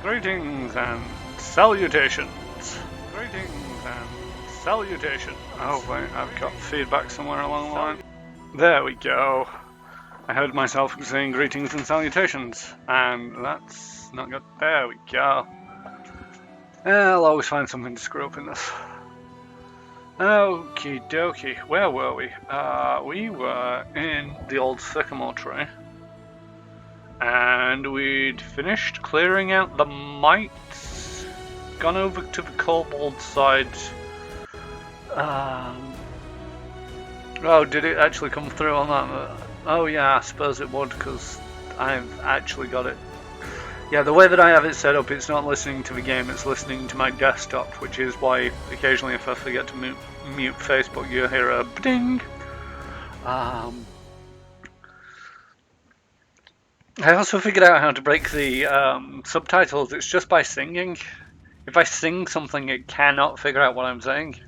Greetings and salutations. Greetings and salutations. Oh wait, I've got feedback somewhere along the line. There we go. I heard myself saying greetings and salutations, and that's not good. There we go. I'll always find something to screw up in this. Okie dokie, where were we? We were in the old sycamore tree. And we'd finished clearing out the mites, gone over to the kobold side. Oh, did it actually come through on that? Oh yeah, I suppose it would, because I've actually got it. Yeah, the way that I have it set up, it's not listening to the game, it's listening to my desktop, which is why occasionally if I forget to mute Facebook, you'll hear a ding. I also figured out how to break the subtitles. It's just by singing. If I sing something, it cannot figure out what I'm saying.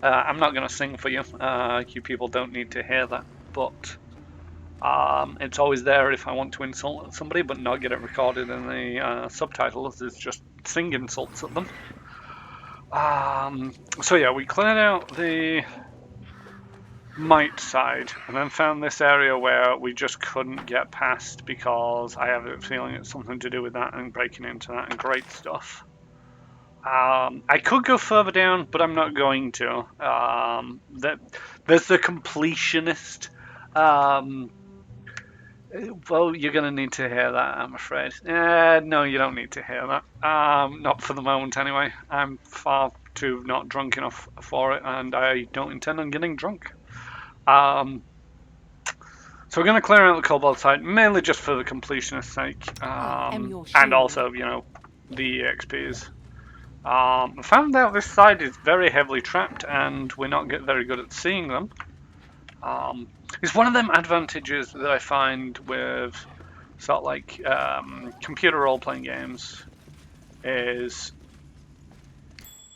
I'm not going to sing for you. You people don't need to hear that. But it's always there if I want to insult somebody, but not get it recorded in the subtitles. It's just sing insults at them. So yeah, we cleared out the mite side and then found this area where we just couldn't get past because I have a feeling it's something to do with that and breaking into that and great stuff. I could go further down, but I'm not going to. There's the completionist. Well, you're going to need to hear that, I'm afraid. No, you don't need to hear that. Not for the moment, anyway. I'm far too not drunk enough for it, and I don't intend on getting drunk. So we're going to clear out the kobold side, mainly just for the completionist's sake, and also, you know, the EXPs. I found out this side is very heavily trapped, and we're not very good at seeing them. It's one of them advantages that I find with sort of like computer role-playing games is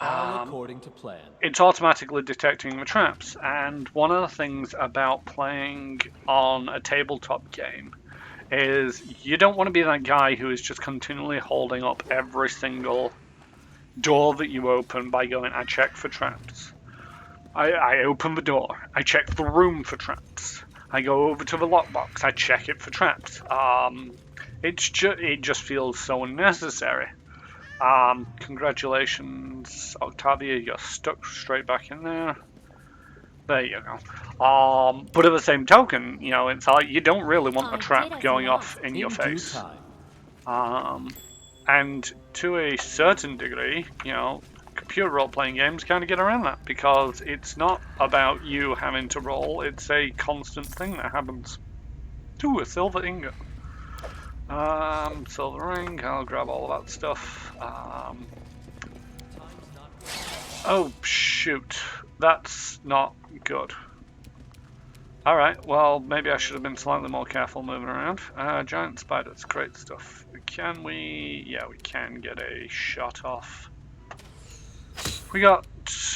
according to plan. It's automatically detecting the traps, and one of the things about playing on a tabletop game is you don't want to be that guy who is just continually holding up every single door that you open by going, I check for traps. I open the door, I check the room for traps. I go over to the lockbox, I check it for traps. It just feels so unnecessary. Congratulations, Octavia, you're stuck straight back in there. There you go. But at the same token, you know, it's like you don't really want a trap going off in your face. And to a certain degree, you know, computer role-playing games kind of get around that because it's not about you having to roll, it's a constant thing that happens. Ooh, a silver ingot. Silver ring, I'll grab all of that stuff. Oh, shoot. That's not good. Alright, well, maybe I should have been slightly more careful moving around. Giant spiders, great stuff. Can we... yeah, we can get a shot off. We got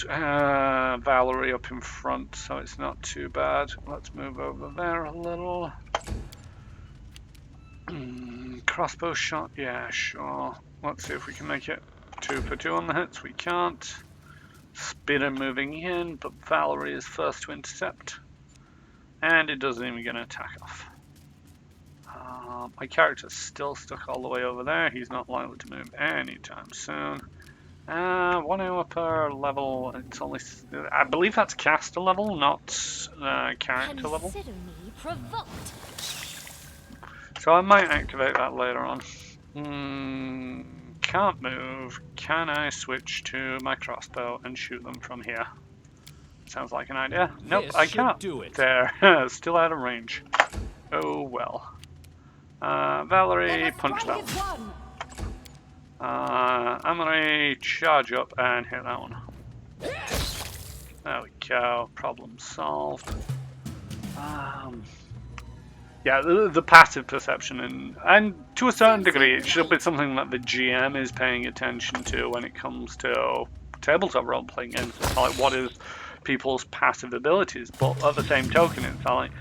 Valerie up in front, so it's not too bad. Let's move over there a little. Crossbow shot, yeah, sure. Let's see if we can make it 2 for 2 on the hits. We can't. Spitter moving in, but Valerie is first to intercept. And it doesn't even get an attack off. My character's still stuck all the way over there. He's not likely to move anytime soon. 1 hour per level. It's only, I believe that's caster level, not character level. So I might activate that later on. Can't move. Can I switch to my crossbow and shoot them from here? Sounds like an idea. Nope, I can't. Do it. There, still out of range. Oh well. Valerie, punch that one. I'm gonna charge up and hit that one. There we go. Problem solved. Yeah, the passive perception and to a certain degree it should be something that the GM is paying attention to when it comes to tabletop role-playing games. It's like, what is people's passive abilities? But at the same token, it's like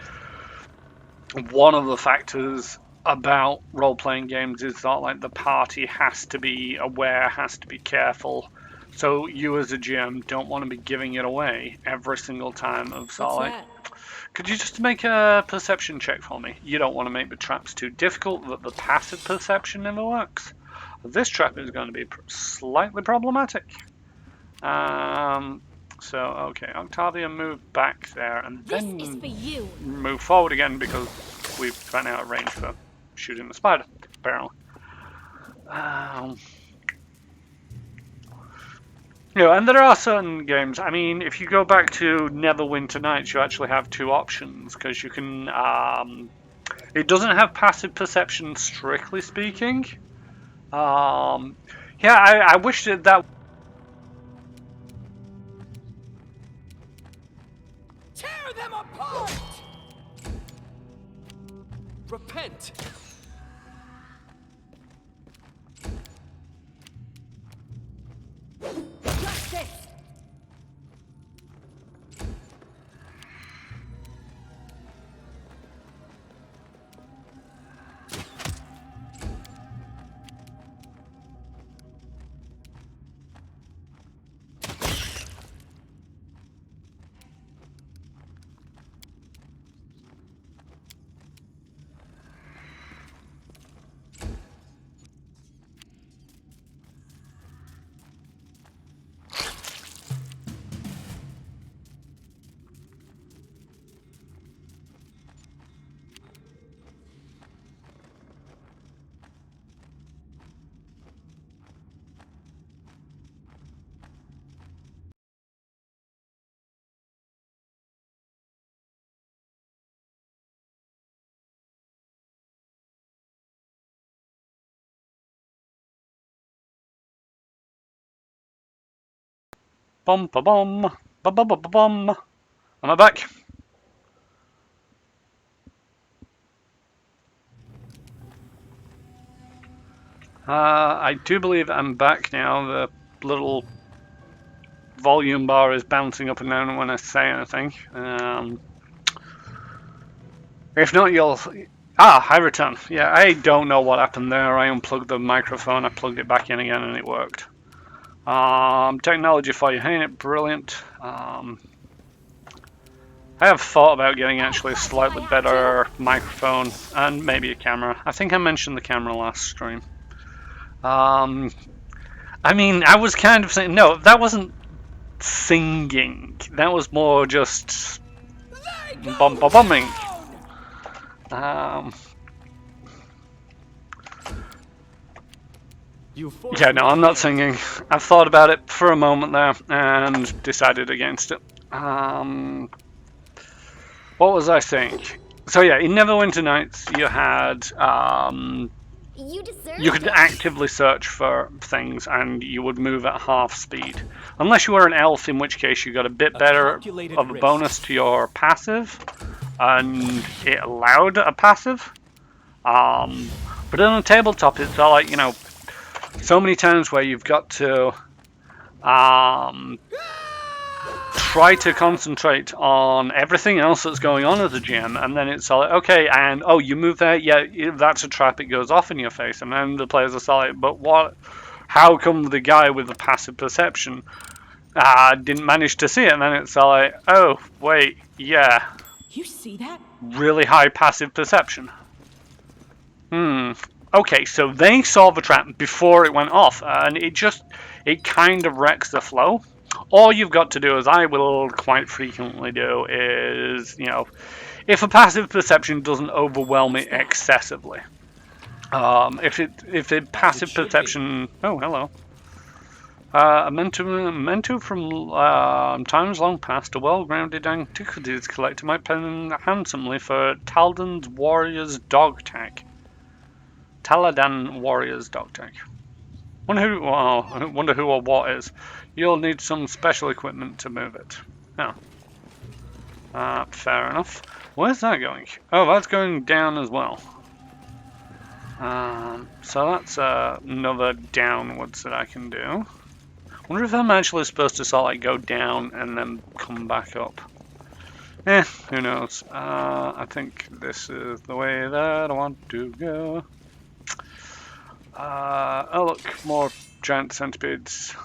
one of the factors about role-playing games is that like the party has to be aware, has to be careful. So you as a GM don't want to be giving it away every single time of sort of like, could you just make a perception check for me? You don't want to make the traps too difficult that the passive perception never works. This trap is going to be slightly problematic. So, okay, Octavia, move back there and then move forward again because we've run out of range for shooting the spider, apparently. And there are certain games, I mean, if you go back to Neverwinter Nights, you actually have two options, because you can, it doesn't have passive perception, strictly speaking. Yeah, I wish that... Tear them apart! Repent! Justice! Bum ba bum, ba ba ba ba bum. Am I back? I do believe I'm back now. The little volume bar is bouncing up and down when I say anything. If not, you'll... I return. Yeah, I don't know what happened there. I unplugged the microphone, I plugged it back in again, and it worked. Technology for you, ain't it brilliant? I have thought about getting actually a slightly better microphone and maybe a camera. I think I mentioned the camera last stream. I mean, I was kind of saying, no, that wasn't singing. That was more just bumming. Yeah, no, I'm not singing. I've thought about it for a moment there and decided against it. What was I saying? So yeah, in Neverwinter Nights, you had you could actively search for things, and you would move at half speed, unless you were an elf, in which case you got a bit better of a bonus to your passive, and it allowed a passive. But on a tabletop, it's all like, you know, so many times where you've got to try to concentrate on everything else that's going on as a GM, and then it's all like, okay, and oh, you move there, yeah, that's a trap, it goes off in your face, and then the players are like, but what? How come the guy with the passive perception didn't manage to see it? And then it's all like, oh, wait, yeah. You see that? Really high passive perception. Okay, so they saw the trap before it went off, and it kind of wrecks the flow. All you've got to do, as I will quite frequently do, is, you know, if a passive perception doesn't overwhelm it excessively. If the passive perception... Oh, hello. A memento from times long past, a well-grounded antiquities collector might pay handsomely for Taldan's Warrior's Dog Tag. Taladan Warrior's Dog Tag. Wonder who or what is. You'll need some special equipment to move it. Oh. Fair enough. Where's that going? Oh, that's going down as well. So that's another downwards that I can do. Wonder if I'm actually supposed to sort of like go down and then come back up. Who knows? I think this is the way that I want to go. Oh look, more giant centipedes.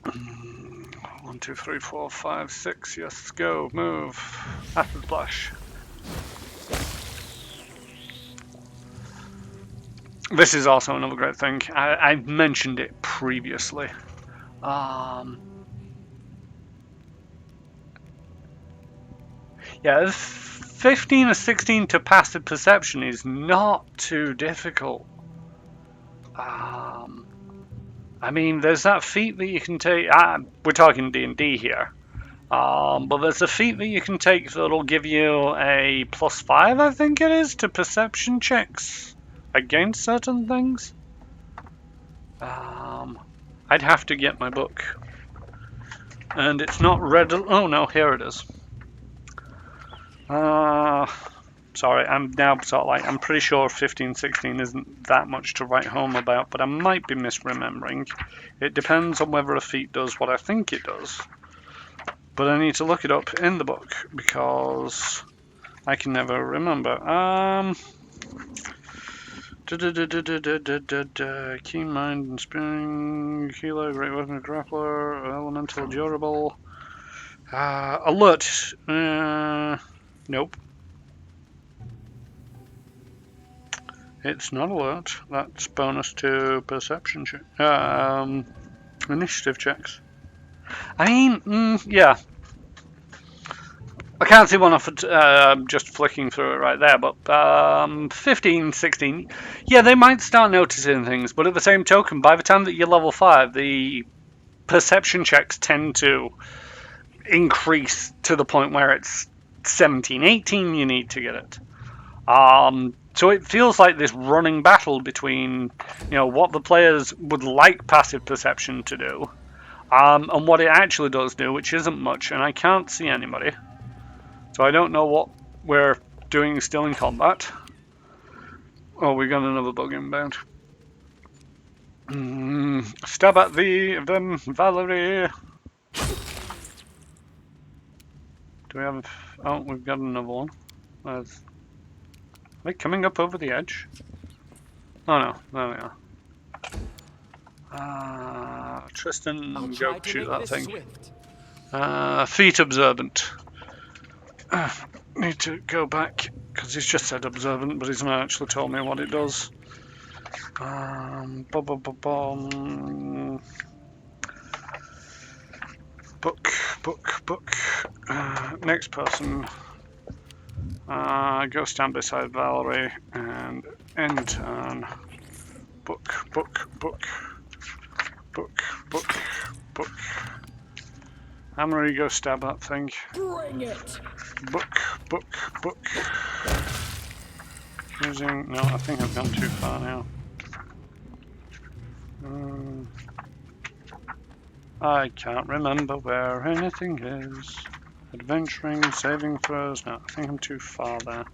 1, 2, 3, 4, 5, 6. Yes, go, move. Acid splash. This is also another great thing. I've mentioned it previously. Yeah, 15 or 16 to passive perception is not too difficult. I mean, there's that feat that you can take. We're talking D&D here. But there's a feat that you can take that'll give you a +5, I think it is, to perception checks against certain things. I'd have to get my book. And it's not read. Oh no, here it is. Sorry, I'm now sort of like, I'm pretty sure 15, 16 isn't that much to write home about, but I might be misremembering. It depends on whether a feat does what I think it does. But I need to look it up in the book because I can never remember. Keen mind and spinning, healer, great weapon, grappler, elemental, durable. Alert. Nope. It's not alert. That's bonus to perception check. Initiative checks. I mean, yeah. I can't see one off just flicking through it right there, but 15, 16, yeah, they might start noticing things, but at the same token, by the time that you're level 5, the perception checks tend to increase to the point where it's 17, 18 you need to get it. So it feels like this running battle between, what the players would like passive perception to do, and what it actually does do, which isn't much, and I can't see anybody. So I don't know what we're doing still in combat. Oh, we got another bug inbound. Stab at them, Valerie. Do we have... Oh, we've got another one. Are they coming up over the edge? Oh no, there we are. Tristan, go shoot that thing. Feet observant. Need to go back because he's just said observant, but he's not actually told me what it does. Book. Next person. Go stand beside Valerie and end turn. Book. Amory, go stab that thing. Bring it. Book. Using... No, I think I've gone too far now. I can't remember where anything is. Adventuring, saving throws. No, I think I'm too far there.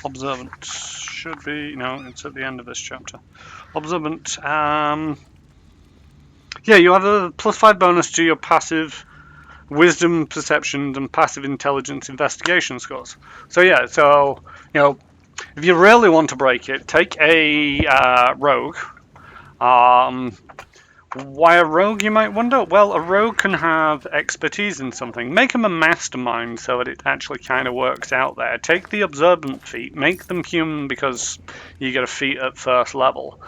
Observant should be... No, it's at the end of this chapter. Observant. Yeah, you have a +5 bonus to your passive wisdom, perception, and passive intelligence investigation scores. So yeah, if you really want to break it, take a rogue. Why a rogue, you might wonder? Well, a rogue can have expertise in something. Make them a mastermind so that it actually kind of works out there. Take the observant feat, make them human because you get a feat at first level.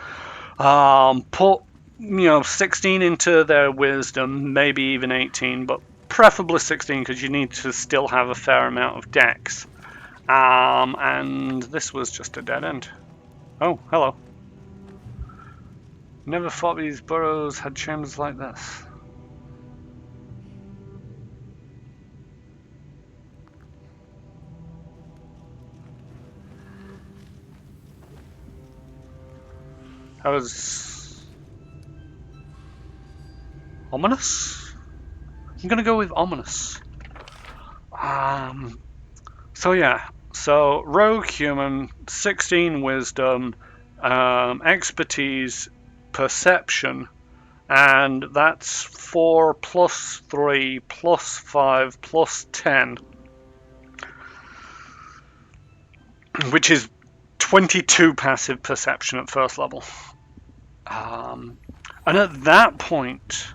Put 16 into their wisdom, maybe even 18, but preferably 16 because you need to still have a fair amount of dex. And this was just a dead end. Oh, hello. Never thought these burrows had chambers like this. That was ominous? I'm gonna go with ominous. So rogue human, 16 wisdom, expertise, perception, and that's 4 plus 3 plus 5 plus 10, which is 22 passive perception at first level. And at that point,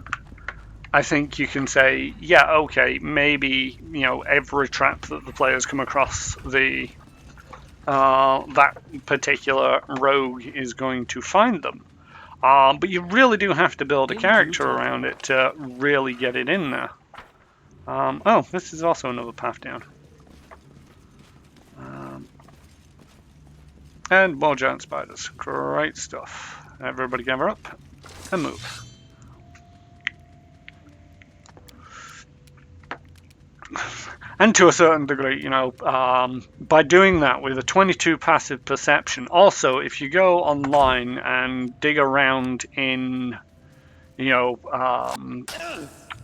I think you can say, yeah, okay, maybe, you know, every trap that the players come across, that particular rogue is going to find them. But you really do have to build a character around it to really get it in there. Oh, this is also another path down. And more giant spiders. Great stuff. Everybody gather up and move. And to a certain degree, you know, by doing that with a 22 passive perception, also if you go online and dig around in, you know,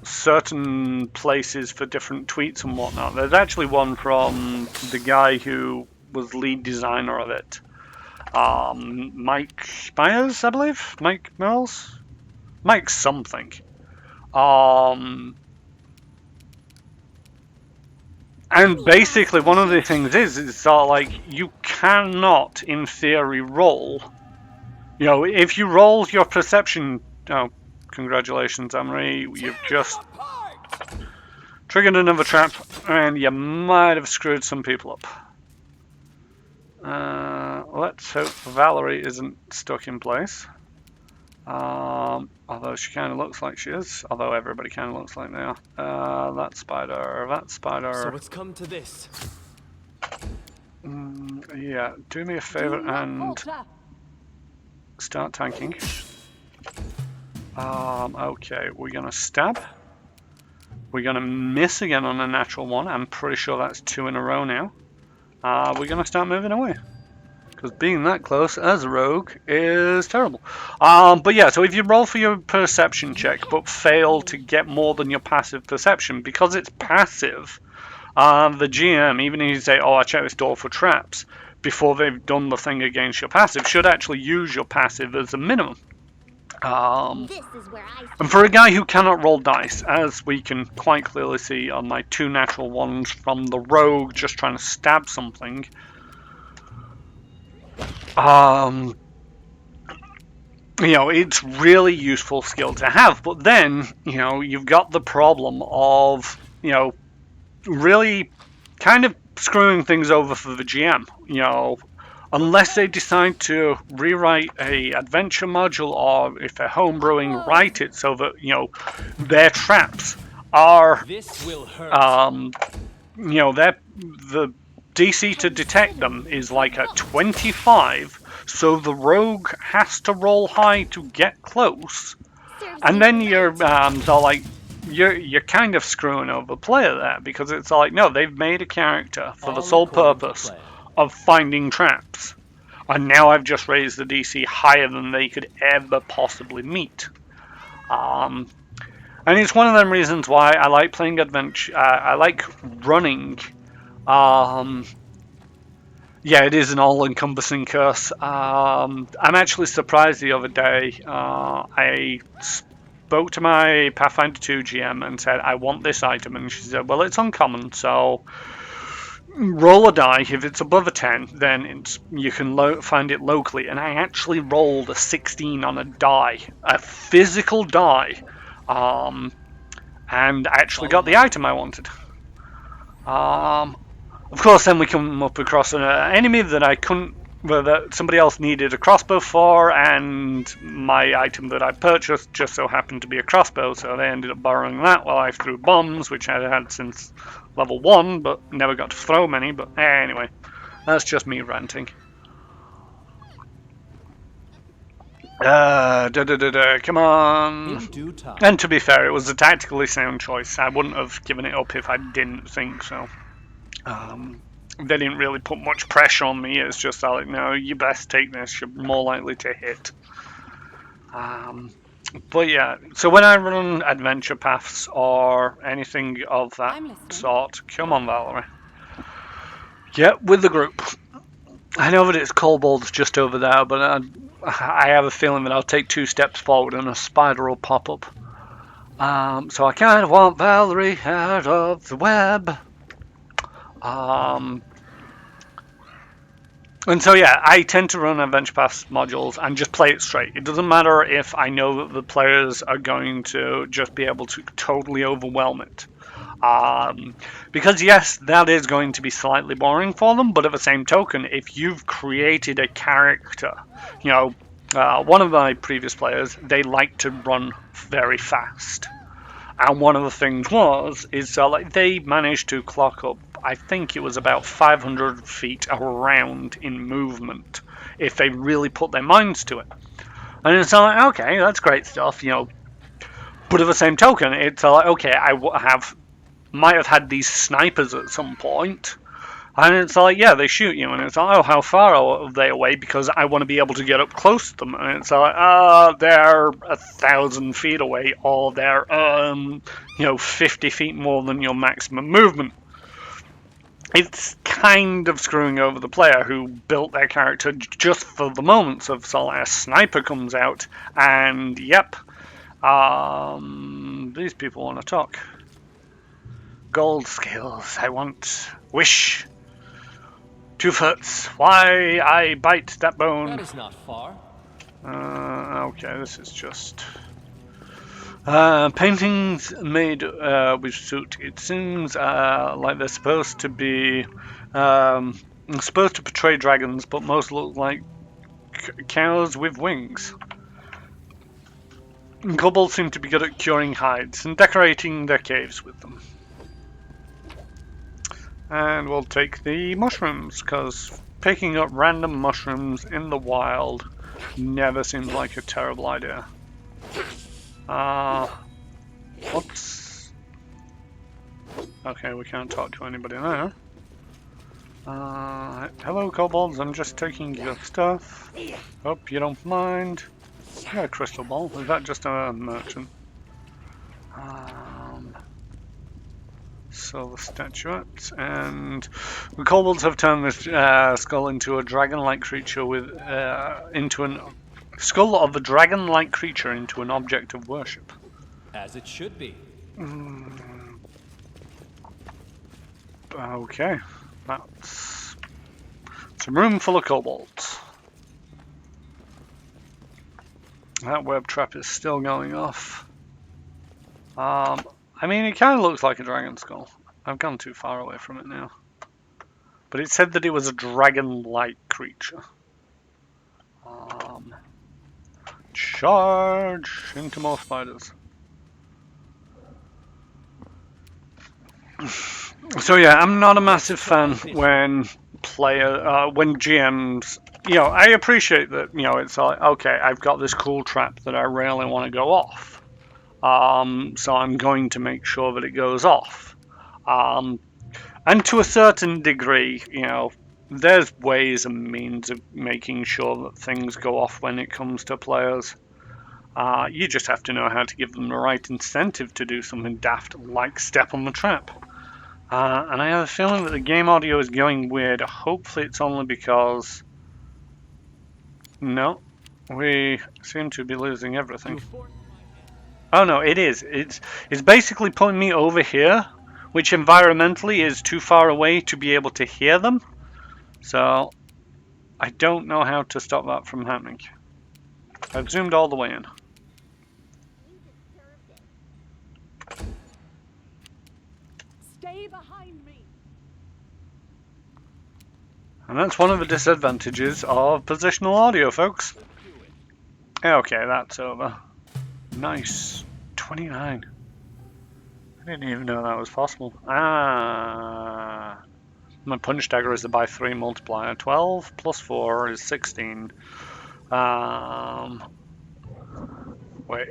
certain places for different tweets and whatnot, there's actually one from the guy who was lead designer of it. Mike Myers, I believe? Mike Mills? Mike something. And basically one of the things is sort of like, you cannot, in theory, roll. You know, if you roll your perception... Oh, congratulations, Amory. You've just triggered another trap, and you might have screwed some people up. Let's hope Valerie isn't stuck in place. Although she kind of looks like she is. Although everybody kind of looks like they are. That spider. So it's come to this. Yeah, do me a favor and start tanking. Okay, we're gonna stab. We're gonna miss again on a natural one. I'm pretty sure that's 2 in a row now. We're gonna start moving away, because being that close as a rogue is terrible. But yeah, so if you roll for your perception check but fail to get more than your passive perception, because it's passive, the GM, even if you say, oh, I check this door for traps, before they've done the thing against your passive, should actually use your passive as a minimum. And for a guy who cannot roll dice, as we can quite clearly see on my 2 natural ones from the rogue just trying to stab something, you know, it's really useful skill to have. But then, you know, you've got the problem of, you know, really kind of screwing things over for the GM. You know, unless they decide to rewrite a adventure module, or if they're homebrewing, write it so that, you know, their traps are, This will hurt. you know, the DC to detect them is like a 25, so the rogue has to roll high to get close, and then you're so like you're kind of screwing over the player there, because it's like, no, they've made a character for the sole purpose of finding traps, and now I've just raised the DC higher than they could ever possibly meet. And it's one of them reasons why I like playing adventure. I like running. Yeah, it is an all-encompassing curse. I'm actually surprised the other day. I spoke to my Pathfinder 2 GM and said, I want this item. And she said, well, it's uncommon, so roll a die. If it's above a 10, then you can find it locally. And I actually rolled a 16 on a die, a physical die. And I actually got the item I wanted. Of course, then we come up across an enemy that I couldn't, that somebody else needed a crossbow for, and my item that I purchased just so happened to be a crossbow, so they ended up borrowing that while I threw bombs, which I had since level 1, but never got to throw many. But anyway, that's just me ranting. Come on. And to be fair, it was a tactically sound choice. I wouldn't have given it up if I didn't think so. They didn't really put much pressure on me. It's just like, no, you best take this. You're more likely to hit. But yeah, so when I run adventure paths or anything of that sort, come on, Valerie, get with the group. I know that it's kobolds just over there, but I have a feeling that I'll take 2 steps forward and a spider will pop up. So I kind of want Valerie out of the web. And so yeah, I tend to run Adventure Pass modules and just play it straight. It doesn't matter if I know that the players are going to just be able to totally overwhelm it. Because yes, that is going to be slightly boring for them, but at the same token, if you've created a character, you know, one of my previous players, they like to run very fast. And one of the things is like they managed to clock up, I think it was about 500 feet around in movement if they really put their minds to it. And it's like, okay, that's great stuff, you know. But at the same token, it's like, okay, might have had these snipers at some point. And it's like, yeah, they shoot you, and it's like, oh, how far are they away? Because I want to be able to get up close to them. And it's like, they're 1,000 feet away, or they're, 50 feet more than your maximum movement. It's kind of screwing over the player who built their character just for the moments of, so like, a sniper comes out, and yep, these people want to talk. Gold skills, I want wish. 2 foot. Why I bite that bone? That is not far. Okay, this is just paintings made with soot. It seems like they're supposed to be supposed to portray dragons, but most look like cows with wings. Kobolds seem to be good at curing hides and decorating their caves with them. And we'll take the mushrooms, because picking up random mushrooms in the wild never seems like a terrible idea. Whoops. Okay, we can't talk to anybody there. Hello, kobolds, I'm just taking your stuff. Hope you don't mind. Yeah, a crystal ball. Is that just a merchant? Silver statuette, and the kobolds have turned this skull into a dragon-like creature into an skull of a dragon-like creature into an object of worship. As it should be. Okay, that's a room full of kobolds. That web trap is still going off. I mean, it kind of looks like a dragon skull. I've gone too far away from it now. But it said that it was a dragon-like creature. Charge into more spiders. So yeah, I'm not a massive fan when GMs, I appreciate that, it's like, okay, I've got this cool trap that I really want to go off. So I'm going to make sure that it goes off. And to a certain degree, there's ways and means of making sure that things go off when it comes to players. You just have to know how to give them the right incentive to do something daft, like step on the trap. And I have a feeling that the game audio is going weird. Hopefully it's only because... No, we seem to be losing everything. Oh no, it is. It's basically putting me over here, which environmentally is too far away to be able to hear them. So I don't know how to stop that from happening. I've zoomed all the way in. Stay behind me. And that's one of the disadvantages of positional audio, folks. Okay, that's over. Nice. 29. I didn't even know that was possible. My punch dagger is the by 3 multiplier. 12 plus 4 is 16. Wait.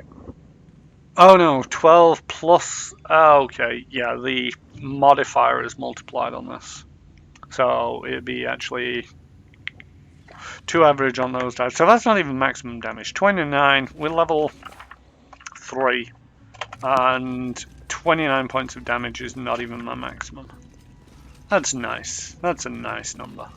Oh no, 12 plus... okay, yeah, the modifier is multiplied on this. So it'd be actually 2 average on those dice. So that's not even maximum damage. 29, we're level 3. And 29 points of damage is not even my maximum. That's nice. That's a nice number.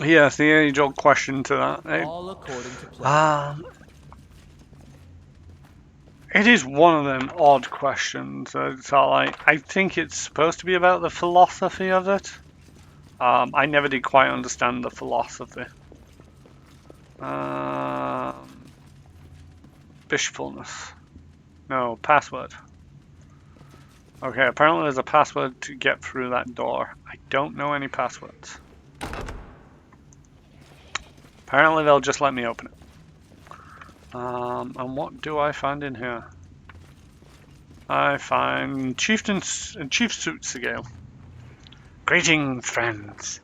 Yes, the age-old question to that. All according to plan. It is one of them odd questions. So I think it's supposed to be about the philosophy of it. I never did quite understand the philosophy. Bishfulness. No, password. Okay, apparently there's a password to get through that door. I don't know any passwords. Apparently they'll just let me open it. And what do I find in here? I find Chief Suit Sigale. Greetings, friends.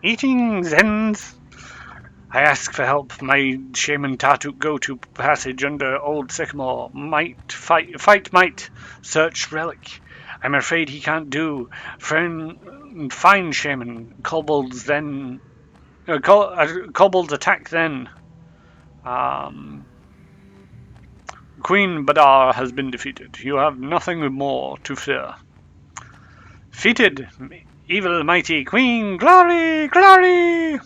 Eating ends. I ask for help. My shaman Tartuk go to passage under old sycamore. Might fight might search relic. I'm afraid he can't do. Fine shaman. Kobolds then. Kobolds attack then. Queen Badar has been defeated. You have nothing more to fear. Defeated, evil mighty Queen. Glory, glory.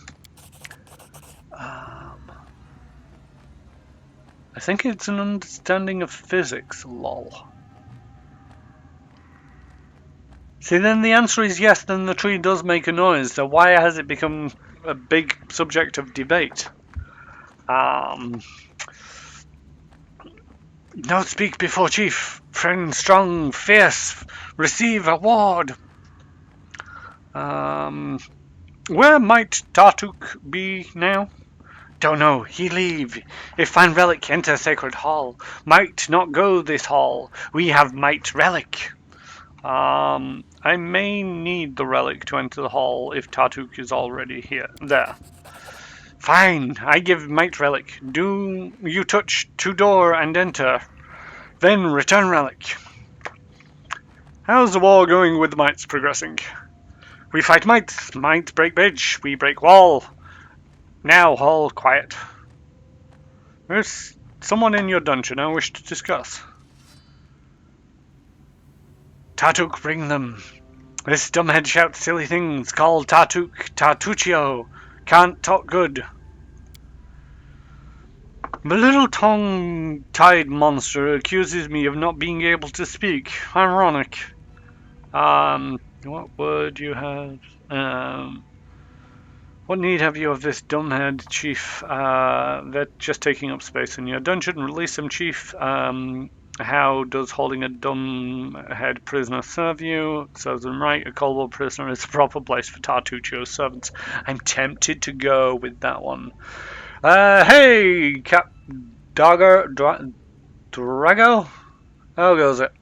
I think it's an understanding of physics, lol. See, then the answer is yes, then the tree does make a noise, so why has it become a big subject of debate? No speak before chief. Friend strong, fierce, receive award. Where might Tartuk be now? Don't know, he leave. If find relic, enter sacred hall. Might not go this hall. We have might relic. I may need the relic to enter the hall if Tartuk is already there. Fine, I give might relic. Do you touch to door and enter. Then return relic. How's the war going with the mites progressing? We fight mites. Might break bridge. We break wall. Now, all quiet. There's someone in your dungeon I wish to discuss. Tartuk, bring them. This dumbhead shouts silly things, called Tartuk, Tartuccio. Can't talk good. The little tongue-tied monster accuses me of not being able to speak. Ironic. What word you have? What need have you of this dumbhead, Chief? They're just taking up space in your dungeon. Release them, Chief. How does holding a dumbhead prisoner serve you? Serves them right. A kobold prisoner is the proper place for Tartuccio's servants. I'm tempted to go with that one. Hey, Cap Drago? How goes it?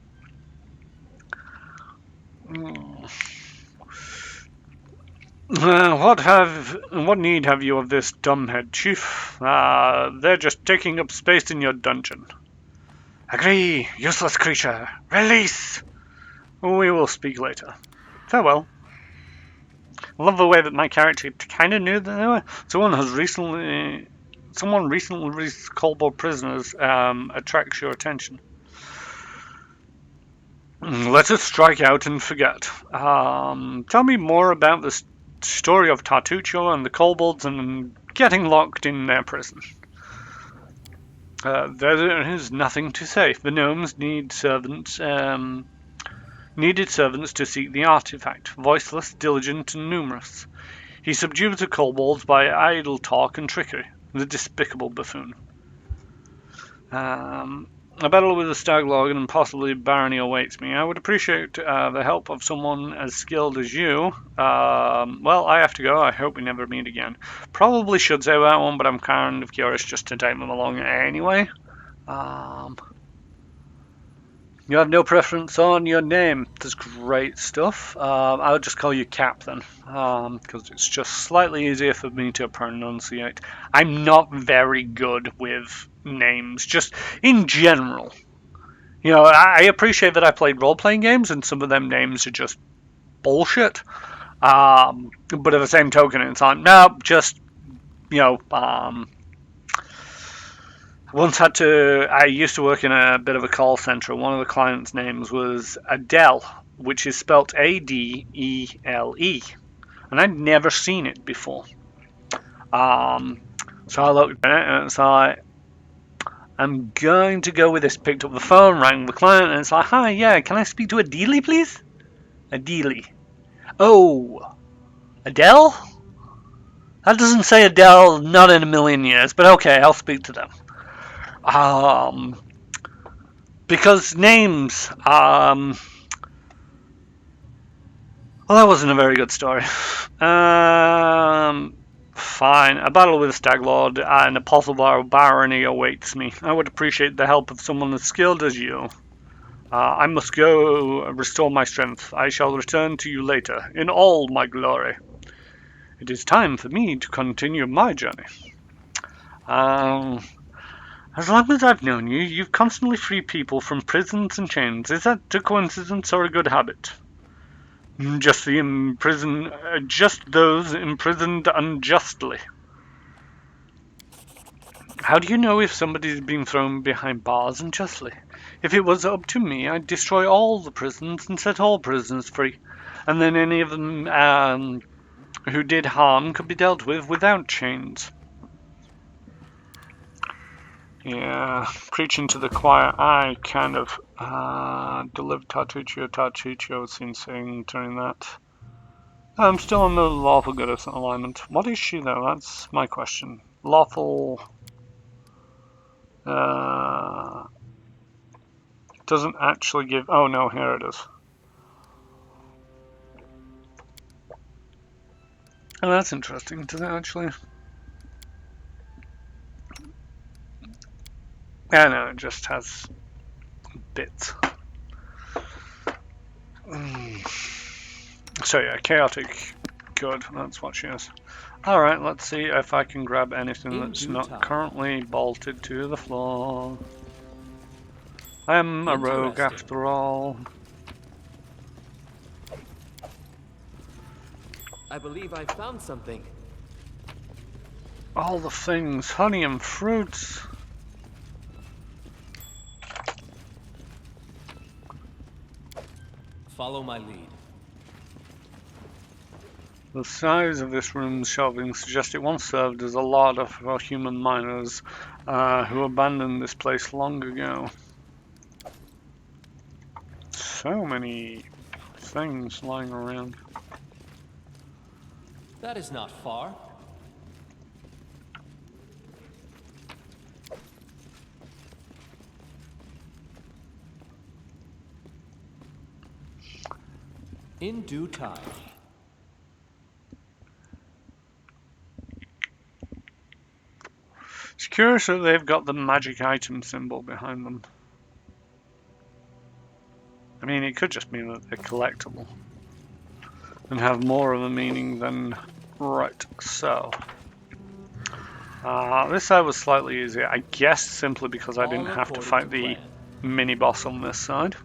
What need have you of this dumbhead, Chief? They're just taking up space in your dungeon. Agree, useless creature. Release! We will speak later. Farewell. I love the way that my character kind of knew that they were. Someone recently released kobold prisoners attracts your attention. Let us strike out and forget. Tell me more about the story of Tartuccio and the kobolds and getting locked in their prison. There is nothing to say. The gnomes needed servants to seek the artifact, voiceless, diligent, and numerous. He subdued the kobolds by idle talk and trickery, the despicable buffoon. A battle with the Staglog and possibly Barony awaits me. I would appreciate the help of someone as skilled as you. Well, I have to go. I hope we never meet again. Probably should say that one, but I'm kind of curious just to take them along anyway. You have no preference on your name. That's great stuff. I would just call you Cap then, because it's just slightly easier for me to pronunciate. I'm not very good with names, just in general. You know, I appreciate that I played role-playing games, and some of them names are just bullshit. But at the same token, it's like, no, just, you know, I used to work in a bit of a call center. One of the clients' names was Adele, which is spelt Adele, and I'd never seen it before. So I looked at it and it's like, I'm going to go with this. Picked up the phone, rang the client, and it's like, hi, yeah, can I speak to Adele, please? Adele. Oh, Adele? That doesn't say Adele, not in a million years, but okay, I'll speak to them. Because names, well, that wasn't a very good story. Fine. A battle with Staglord and a possible barony awaits me. I would appreciate the help of someone as skilled as you. I must go restore my strength. I shall return to you later, in all my glory. It is time for me to continue my journey. As long as I've known you, you've constantly freed people from prisons and chains. Is that a coincidence or a good habit? Just those imprisoned unjustly. How do you know if somebody's been thrown behind bars unjustly? If it was up to me, I'd destroy all the prisons and set all prisoners free, and then any of them who did harm could be dealt with without chains. Yeah, preaching to the choir. I kind of delivered Tartuccio since saying during that. I'm still on the lawful goddess alignment. What is she though? That's my question. Lawful doesn't actually give. Oh no, here it is. Oh, that's interesting. Does it actually? Yeah, no, it just has bits. So yeah, chaotic. Good, that's what she is. Alright, let's see if I can grab anything that's not currently bolted to the floor. I'm a rogue after all. I believe I found something. All the things, honey and fruits. Follow my lead. The size of this room's shelving suggests it once served as a lot of human miners who abandoned this place long ago. So many things lying around. That is not far. In due time. It's curious that they've got the magic item symbol behind them. I mean, it could just mean that they're collectible and have more of a meaning than... Right, so... this side was slightly easier, I guess simply because I didn't have to fight the mini-boss on this side.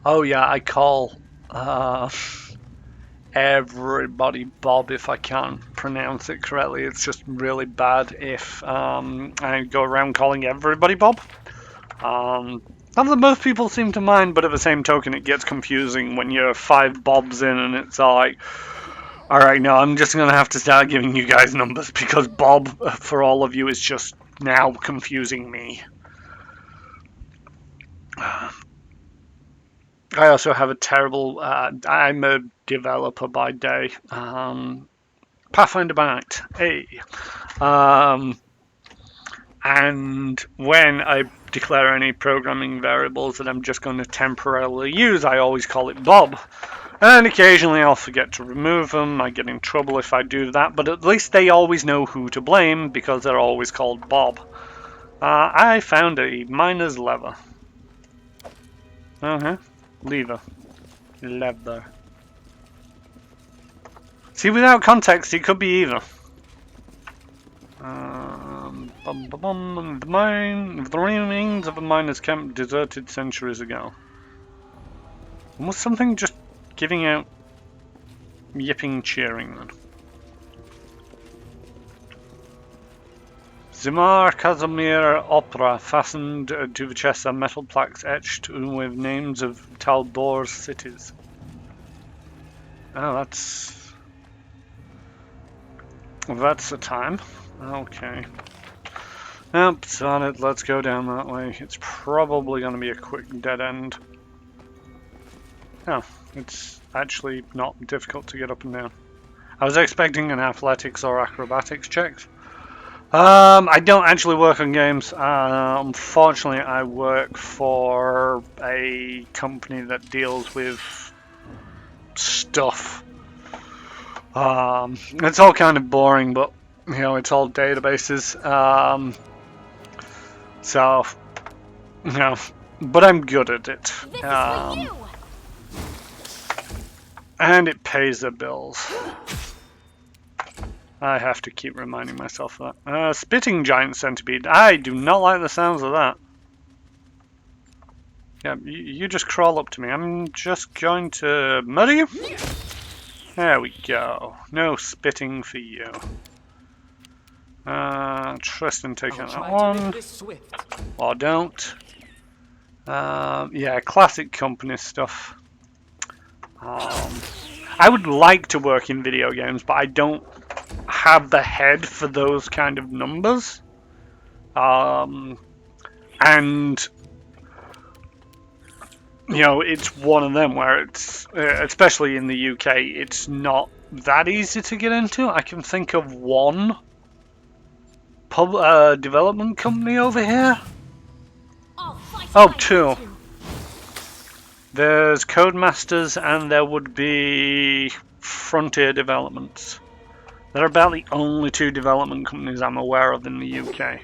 Oh yeah, I call everybody Bob if I can't pronounce it correctly. It's just really bad if I go around calling everybody Bob. Not that most people seem to mind, but at the same token it gets confusing when you're 5 Bobs in and it's like, alright, no, I'm just going to have to start giving you guys numbers because Bob, for all of you, is just now confusing me. I also have a terrible, I'm a developer by day, Pathfinder by night, hey. And when I declare any programming variables that I'm just going to temporarily use, I always call it Bob. And occasionally I'll forget to remove them, I get in trouble if I do that, but at least they always know who to blame because they're always called Bob. I found a miner's lever. Lever. See, without context, it could be either. The remains of a miner's camp deserted centuries ago. And was something just giving out yipping cheering then? Zimar Casimir Opera, fastened to the chest are metal plaques etched with names of Talbor's cities. Oh, that's the time. Okay. Yep, on it, let's go down that way. It's probably going to be a quick dead end. Oh, it's actually not difficult to get up and down. I was expecting an athletics or acrobatics check. I don't actually work on games. Unfortunately, I work for a company that deals with stuff. It's all kind of boring, but you know, it's all databases. So, you know, but I'm good at it. And it pays the bills. I have to keep reminding myself of that. Spitting giant centipede. I do not like the sounds of that. Yeah, you just crawl up to me. I'm just going to murder you. There we go. No spitting for you. Tristan taking that one. Or don't. Yeah, classic company stuff. I would like to work in video games, but I don't have the head for those kind of numbers. And you know, it's one of them where it's, especially in the UK, it's not that easy to get into. I can think of one development company over here. Oh, two. There's Codemasters and there would be Frontier Developments. They're about the only two development companies I'm aware of in the UK.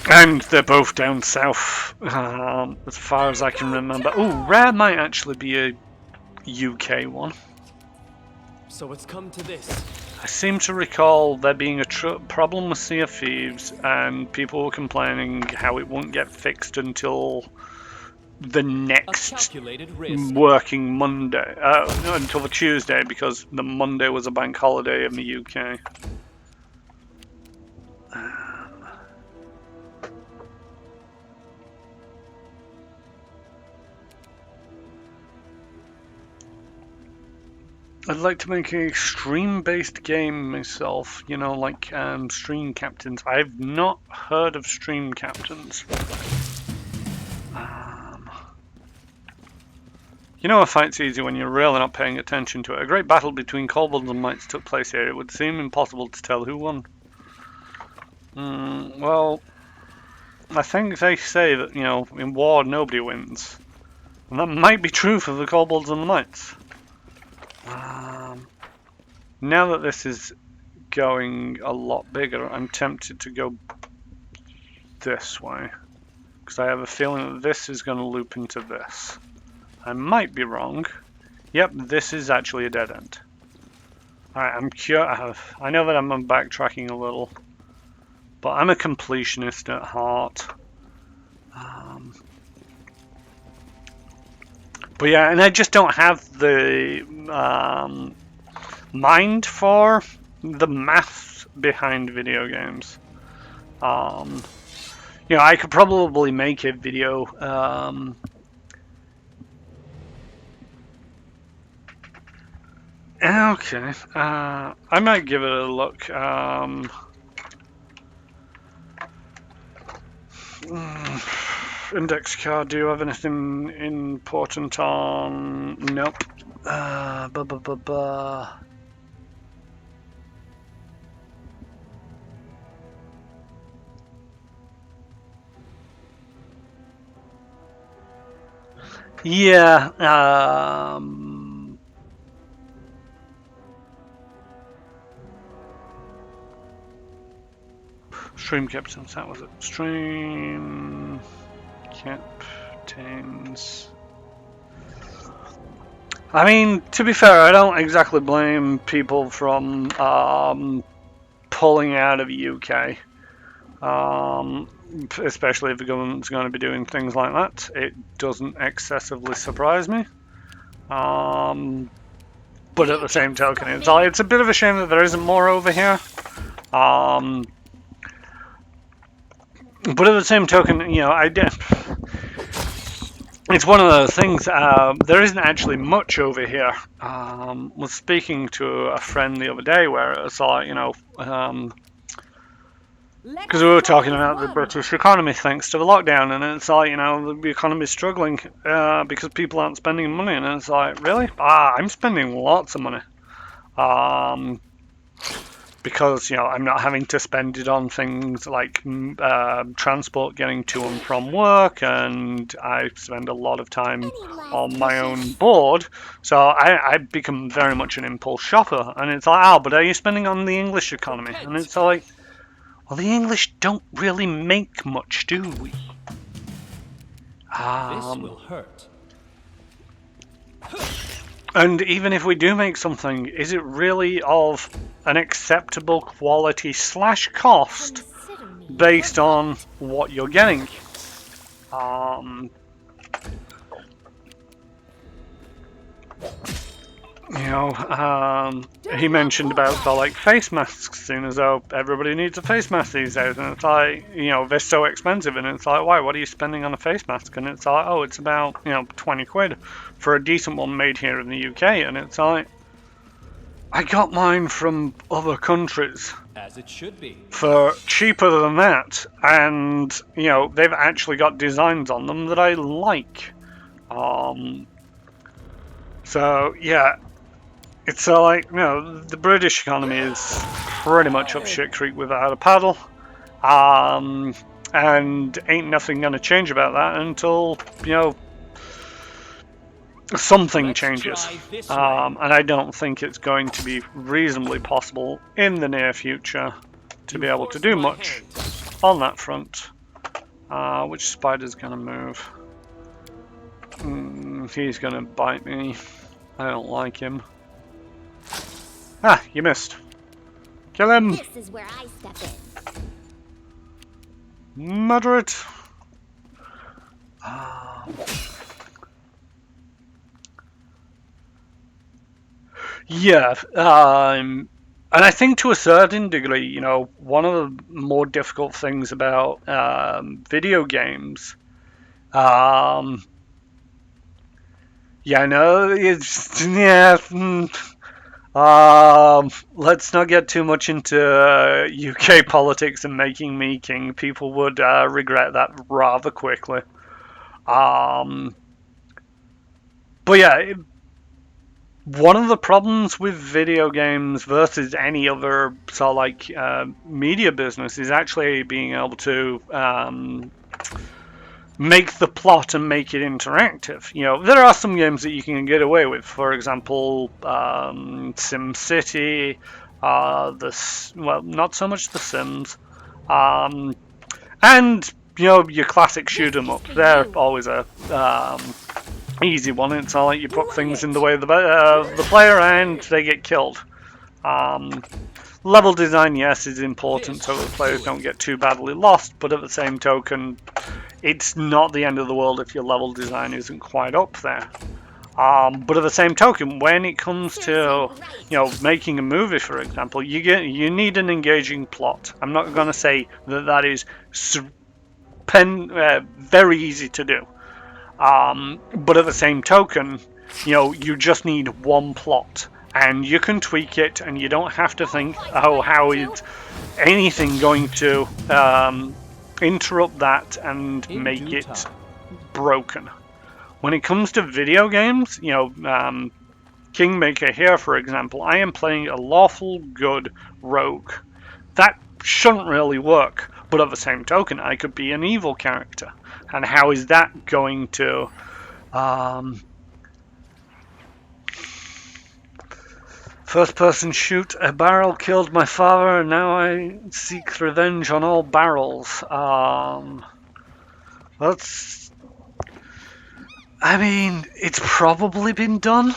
And they're both down south, as far as I can remember. Oh, Rare might actually be a UK one. So it's come to this. I seem to recall there being a problem with Sea of Thieves, and people were complaining how it won't get fixed until the next working Monday. No, until the Tuesday, because the Monday was a bank holiday in the UK. I'd like to make a stream-based game myself, you know, like Stream Captains. I've not heard of Stream Captains. You know, a fight's easy when you're really not paying attention to it. A great battle between kobolds and mites took place here. It would seem impossible to tell who won. Well, I think they say that, you know, in war nobody wins. And that might be true for the kobolds and the mites. Now that this is going a lot bigger, I'm tempted to go this way. Because I have a feeling that this is going to loop into this. I might be wrong. Yep, this is actually a dead end. Alright, I know that I'm backtracking a little. But I'm a completionist at heart. But yeah, and I just don't have the mind for the math behind video games. You know, I could probably make a video. Okay, I might give it a look. Index card, do you have anything important on? Nope. Yeah, Stream Captains, that was it. Stream Captains. I mean, to be fair, I don't exactly blame people from pulling out of the UK. Especially if the government's going to be doing things like that. It doesn't excessively surprise me. but at the same token, it's a bit of a shame that there isn't more over here. But at the same token, it's one of those things. There isn't actually much over here. Was speaking to a friend the other day where it's like, because we were talking about the British economy thanks to the lockdown, and it's like, the economy's struggling because people aren't spending money, and it's like, really? I'm spending lots of money. Because I'm not having to spend it on things like transport getting to and from work, and I spend a lot of time on my own board, so I become very much an impulse shopper. And it's like, but are you spending on the English economy? And it's like, well, the English don't really make much, do we? This will hurt. And even if we do make something, is it really of an acceptable quality / cost based on what you're getting? He mentioned about the like face masks, seeing as though everybody needs a face mask these days, and it's like, they're so expensive, and it's like, why? What are you spending on a face mask? And it's like, it's about 20 quid for a decent one made here in the UK, and it's like, I got mine from other countries As it should be. for cheaper than that, and they've actually got designs on them that I like. So yeah. It's like, the British economy is pretty much up shit creek without a paddle. And ain't nothing going to change about that until, something changes. And I don't think it's going to be reasonably possible in the near future to be able to do much on that front. Which spider's going to move? He's going to bite me. I don't like him. You missed. Kill him. This is where I step in. Murder it. Yeah. And I think to a certain degree, one of the more difficult things about video games. Let's not get too much into UK politics and making me king. People would regret that rather quickly. But yeah, one of the problems with video games versus any other sort of like media business is actually being able to make the plot and make it interactive. There are some games that you can get away with. For example, SimCity, not so much The Sims, and your classic shoot 'em up. They're always a easy one. It's not like you put things in the way of the player and they get killed. Level design, yes, is important so that players don't get too badly lost, but at the same token, it's not the end of the world if your level design isn't quite up there. But at the same token, when it comes to making a movie, for example, you need an engaging plot. I'm not going to say that is very easy to do, but at the same token, you just need one plot. And you can tweak it, and you don't have to think, how is anything going to interrupt that and make it broken. When it comes to video games, Kingmaker here, for example, I am playing a lawful good rogue. That shouldn't really work, but at the same token, I could be an evil character. And how is that going to... First person shoot, a barrel killed my father, and now I seek revenge on all barrels. It's probably been done.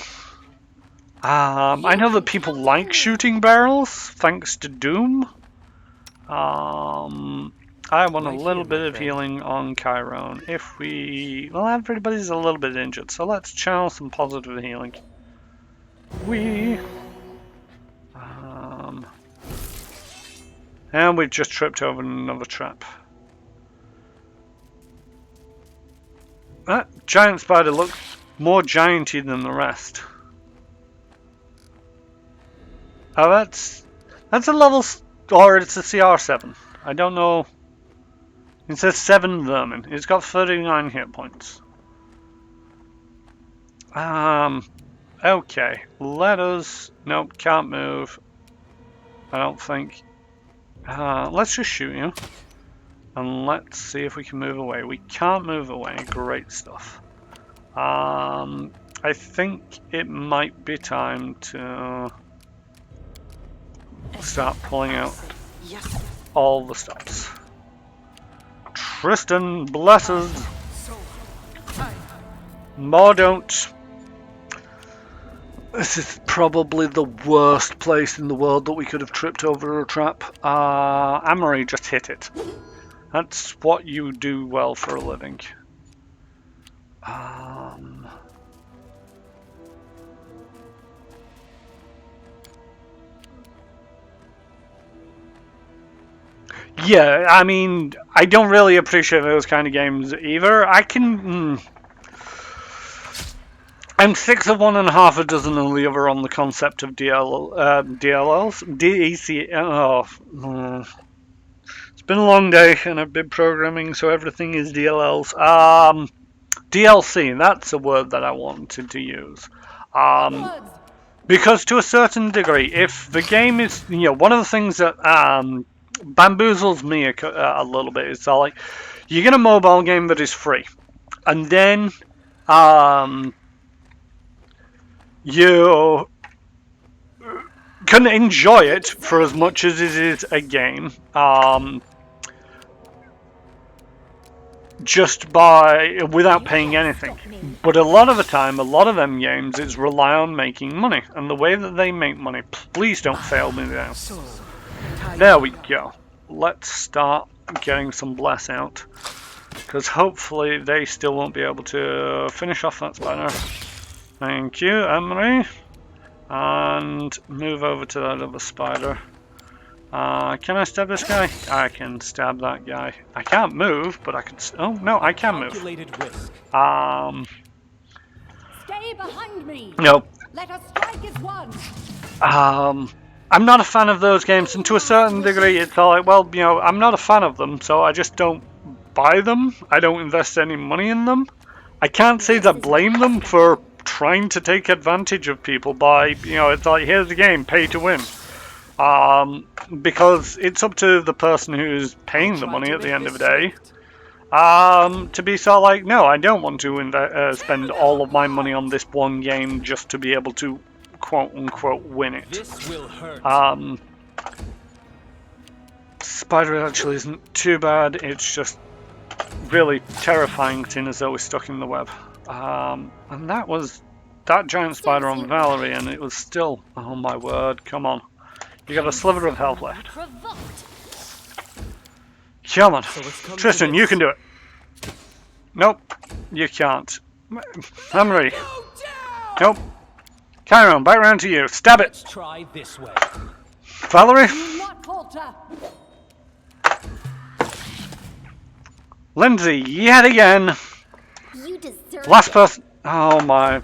I know that people like shooting barrels, thanks to Doom. I want a little bit of healing on Chiron. Everybody's a little bit injured, so let's channel some positive healing. We. And we just tripped over another trap. That giant spider looks more gianty than the rest. Oh, that's a level, or it's a CR7. I don't know. It says 7 vermin. It's got 39 hit points. Okay. Let us. Nope, can't move. I don't think. Let's just shoot you. And let's see if we can move away. We can't move away. Great stuff. I think it might be time to start pulling out all the stops. Tristan, bless us. More don't. This is probably the worst place in the world that we could have tripped over a trap. Amory just hit it. That's what you do well for a living. Yeah, I mean, I don't really appreciate those kind of games either. I'm 6 of one and half a dozen of the other on the concept of DLLs. DEC. It's been a long day and I've been programming, so everything is DLLs. DLC, that's a word that I wanted to use. Because to a certain degree, if the game is, one of the things that bamboozles me a little bit is that, like, you get a mobile game that is free, and then you can enjoy it for as much as it is a game, just without paying anything. But a lot of the time, a lot of them games is rely on making money, and the way that they make money, please don't fail me there. There we go. Let's start getting some bless out, because hopefully they still won't be able to finish off that spider. Thank you, Emery. And move over to that other spider. Can I stab this guy? I can stab that guy. I can't move, but I can. Oh no, I can move. Stay behind me. Nope. Let us strike as one. I'm not a fan of those games, and to a certain degree, it's all like, well, I'm not a fan of them, so I just don't buy them. I don't invest any money in them. I can't say that I blame them for trying to take advantage of people by, it's like, here's the game, pay to win. Because it's up to the person who's paying the money at the end of the day to be sort of like, no, I don't want to spend all of my money on this one game just to be able to quote unquote win it. This will hurt. Spider actually isn't too bad, it's just really terrifying seeing as though we're stuck in the web. And that was that giant spider on Valerie, and it was still, oh my word, come on. You got a sliver of health left. Come on. Tristan, you can do it. Nope, you can't. Emery. Nope. Chiron, back round to you. Stab it. Let's try this way. Valerie. Do not falter. Lindsay, yet again. You deserve Last it. person. Oh my.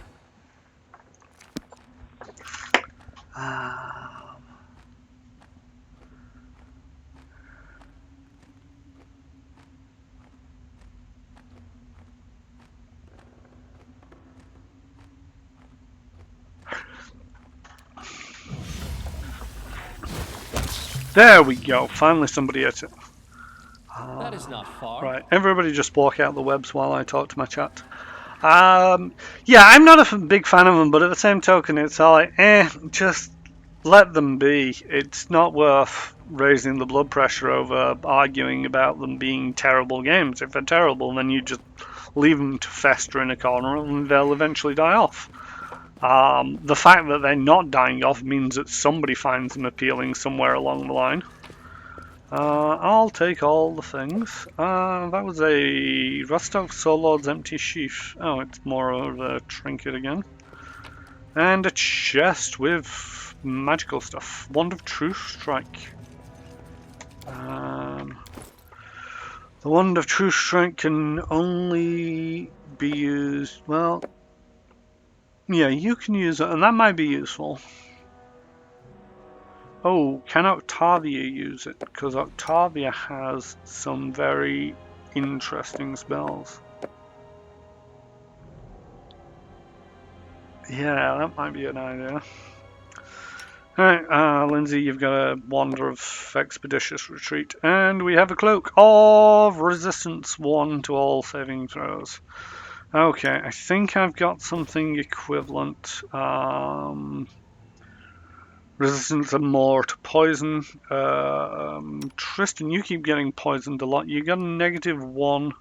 There we go. Finally somebody hit it. That is not far. Right, everybody just walk out the webs while I talk to my chat. Yeah, I'm not a big fan of them, but at the same token, it's all like, just let them be. It's not worth raising the blood pressure over arguing about them being terrible games. If they're terrible, then you just leave them to fester in a corner and they'll eventually die off. The fact that they're not dying off means that somebody finds them appealing somewhere along the line. I'll take all the things. That was a Rostov Soulord's empty sheath. Oh, it's more of a trinket again. And a chest with magical stuff. Wand of True Strike. The Wand of True Strike can only be used, well, yeah, you can use it, and that might be useful. Oh, can Octavia use it? Because Octavia has some very interesting spells. Yeah, that might be an idea. Alright, Lindsay, you've got a Wander of Expeditious Retreat, and we have a Cloak of Resistance 1 to all saving throws. Okay, I think I've got something equivalent. Resistance and more to poison. Tristan, you keep getting poisoned a lot. You got a -1.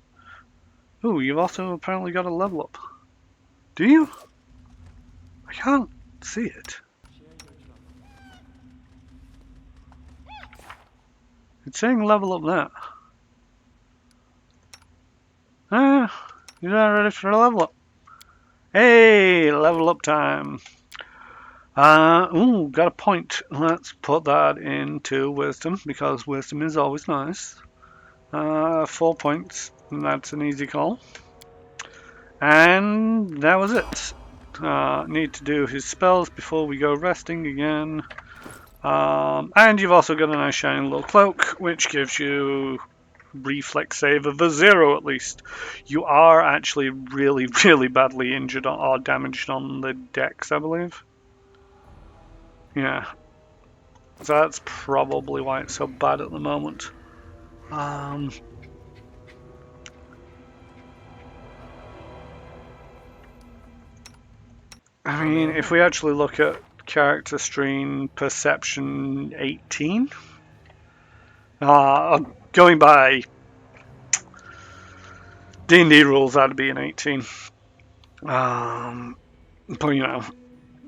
Ooh, you've also apparently got a level up. Do you? I can't see it. It's saying level up there. You're not ready for a level up. Hey, level up time. Ooh, got a point. Let's put that into wisdom because wisdom is always nice. 4 points. That's an easy call. And that was it. Need to do his spells before we go resting again. And you've also got a nice shiny little cloak, which gives you reflex save of a 0 at least. You are actually really, really badly injured or damaged on the dex, I believe. Yeah. So that's probably why it's so bad at the moment. I mean, if we actually look at character stream perception 18, going by D&D rules, that'd be an 18. But you know,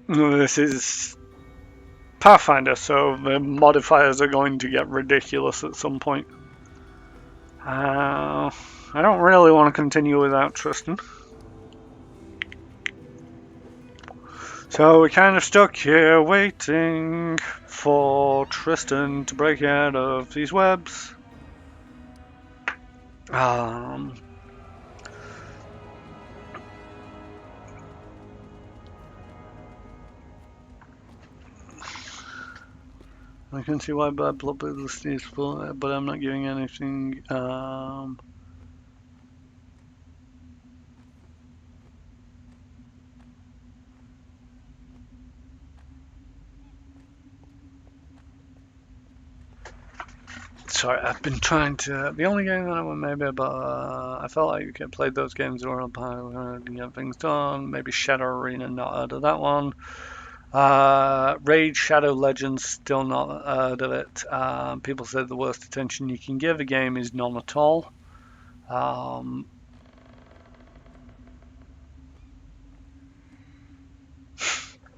this is Pathfinder, so the modifiers are going to get ridiculous at some point. I don't really want to continue without Tristan. So we're kind of stuck here waiting for Tristan to break out of these webs. I can see why bad blood is useful, but I'm not giving anything. Sorry, I've been trying to. The only game that I went maybe about. I felt like I played those games where I can get things done. Maybe Shadow Arena, not heard of that one. Raid Shadow Legends, still not heard of it. People said the worst attention you can give a game is none at all.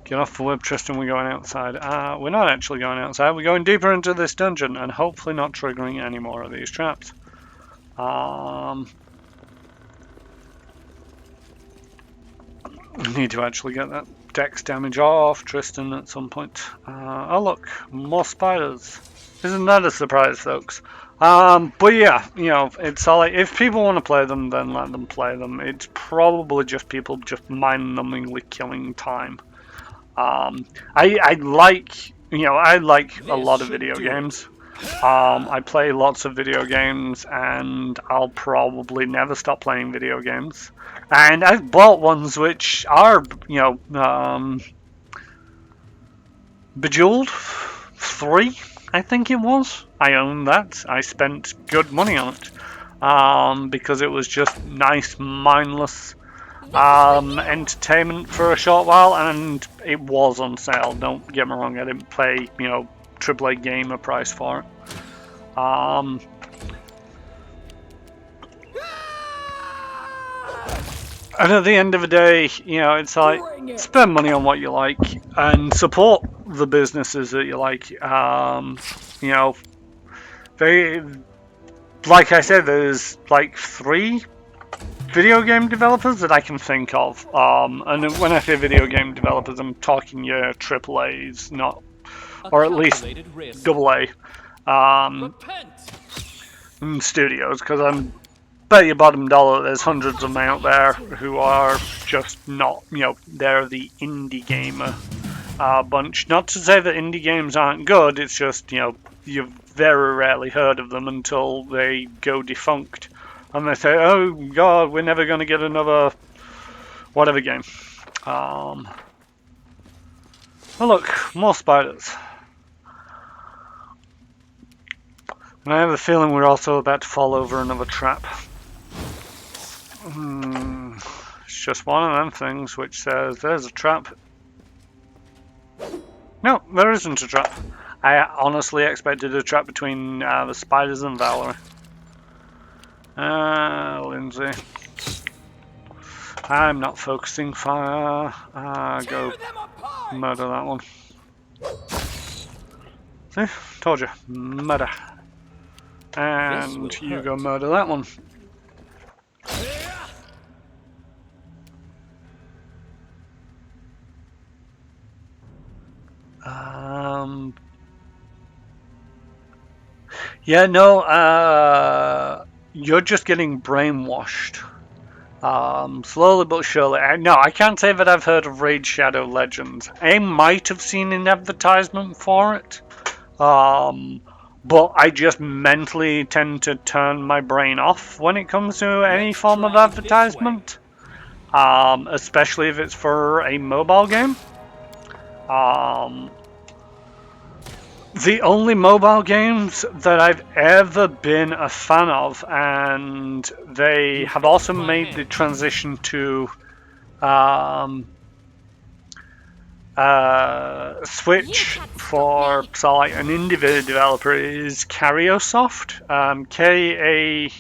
Get off the web, Tristan, we're going outside. We're not actually going outside, we're going deeper into this dungeon and hopefully not triggering any more of these traps. Need to actually get that dex damage off Tristan at some point. Oh look, more spiders. Isn't that a surprise, folks? But yeah, you know, it's all like, if people want to play them, then let them play them. It's probably just people just mind-numbingly killing time. I like, you know, I like a lot of video games. I play lots of video games, and I'll probably never stop playing video games. And I've bought ones which are, you know, Bejeweled 3, I think it was. I own that. I spent good money on it because it was just nice, mindless entertainment for a short while, and it was on sale. Don't get me wrong, I didn't pay, you know, AAA gamer price for it. And at the end of the day, you know, it's like, spend money on what you like and support the businesses that you like. You know, like I said, there's like 3 video game developers that I can think of. And when I say video game developers, I'm talking your AAAs, not, A or at least calculated risk. AA Repent! studios, because I'm bet you bottom dollar there's hundreds of them out there who are just not, they're the indie gamer bunch. Not to say that indie games aren't good, it's just, you've very rarely heard of them until they go defunct. And they say, oh god, we're never going to get another whatever game. Oh look, more spiders. And I have a feeling we're also about to fall over another trap. It's just one of them things which says there's a trap. No, there isn't a trap. I honestly expected a trap between the spiders and Valerie. Lindsay. I'm not focusing fire. Go murder that one. See? Told you. Murder. And you go murder that one. Yeah, no, you're just getting brainwashed. Slowly but surely. No, I can't say that I've heard of Raid Shadow Legends. I might have seen an advertisement for it. But I just mentally tend to turn my brain off when it comes to any form of advertisement. Especially if it's for a mobile game. The only mobile games that I've ever been a fan of, and they have also made the transition to Switch for like an indie developer, is Kariosoft, Kariosoft.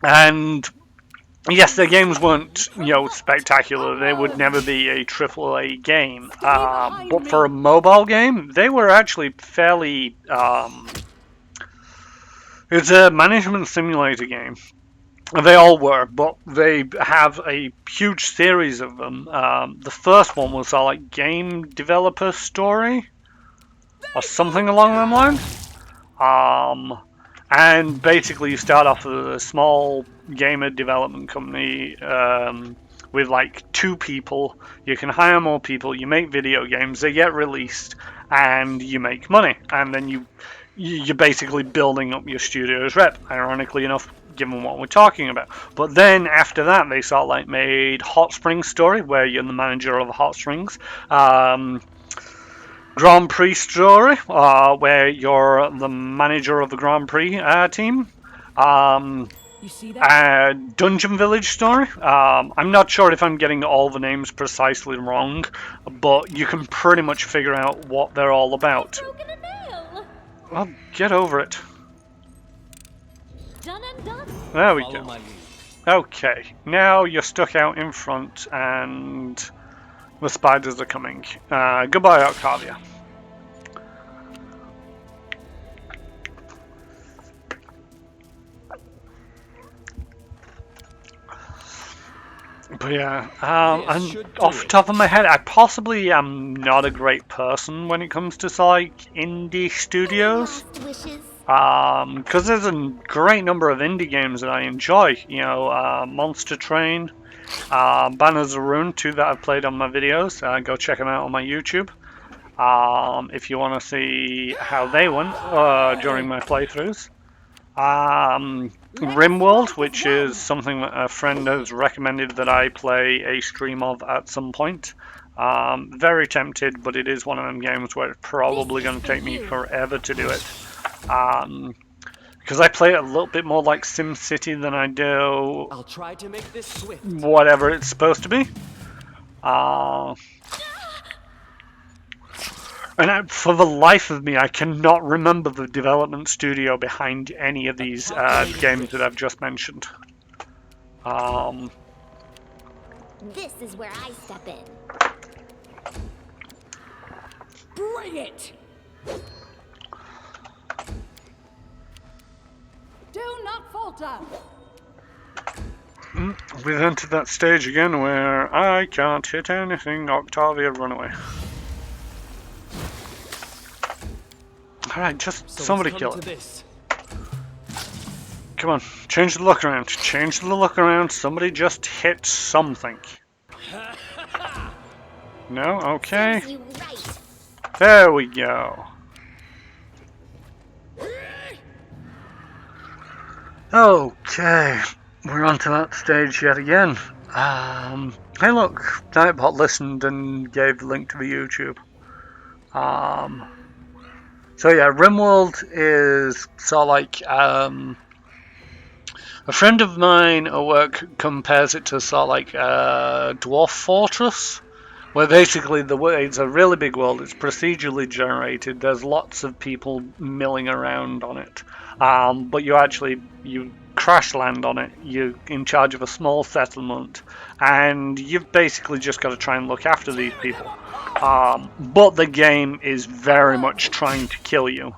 And yes, their games weren't, spectacular. They would never be a AAA game. But for a mobile game, they were actually fairly... it's a management simulator game. They all were, but they have a huge series of them. The first one was like Game Developer Story, or something along them lines. And basically you start off with a small gamer development company with like 2 people. You can hire more people, you make video games, they get released, and you make money. And then you're basically building up your studio's rep, ironically enough, given what we're talking about. But then after that, they sort of like made Hot Springs Story, where you're the manager of Hot Springs. Grand Prix Story, where you're the manager of the Grand Prix team. You see that? Dungeon Village Story. I'm not sure if I'm getting all the names precisely wrong, but you can pretty much figure out what they're all about. Broken a nail. Well, get over it. Done and done. There we Follow go. my lead. Okay, now you're stuck out in front and the spiders are coming. Goodbye, Octavia. But yeah, and off the top of my head, I possibly am not a great person when it comes to like indie studios. Last wishes. Because there's a great number of indie games that I enjoy. Monster Train, Banners of Ruin, 2 that I've played on my videos. Go check them out on my YouTube. If you want to see how they went during my playthroughs. RimWorld, which is something that a friend has recommended that I play a stream of at some point. Very tempted, but it is one of them games where it's probably going to take me forever to do it. Because I play it a little bit more like SimCity than I do I'll try to make this swift. whatever it's supposed to be. And for the life of me, I cannot remember the development studio behind any of these games that I've just mentioned. This is where I step in. Bring it! altar. We've entered that stage again where I can't hit anything. Octavia, run away. Alright, just So somebody it's kill come it. to this. Come on, change the look around. Change the look around. Somebody just hit something. No? Okay. Serves you right. There we go. Okay, we're on to that stage yet again. Hey look, Nightbot listened and gave the link to the YouTube. So yeah, Rimworld is sort of like, a friend of mine at work compares it to sort of like Dwarf Fortress, where basically it's a really big world, it's procedurally generated, there's lots of people milling around on it, but you crash land on it, you're in charge of a small settlement, and you've basically just got to try and look after these people. But the game is very much trying to kill you.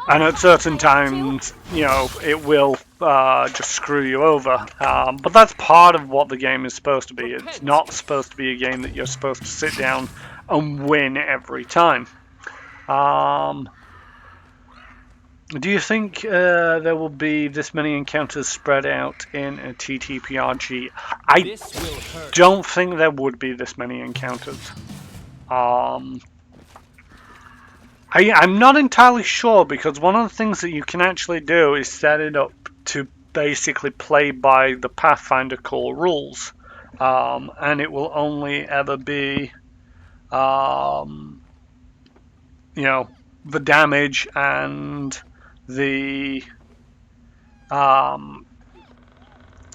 And at certain times, you know, it will just screw you over. But that's part of what the game is supposed to be. It's not supposed to be a game that you're supposed to sit down and win every time. Do you think there will be this many encounters spread out in a TTRPG? I don't think there would be this many encounters. I'm not entirely sure, because one of the things that you can actually do is set it up to basically play by the Pathfinder core rules, and it will only ever be, you know, the damage and the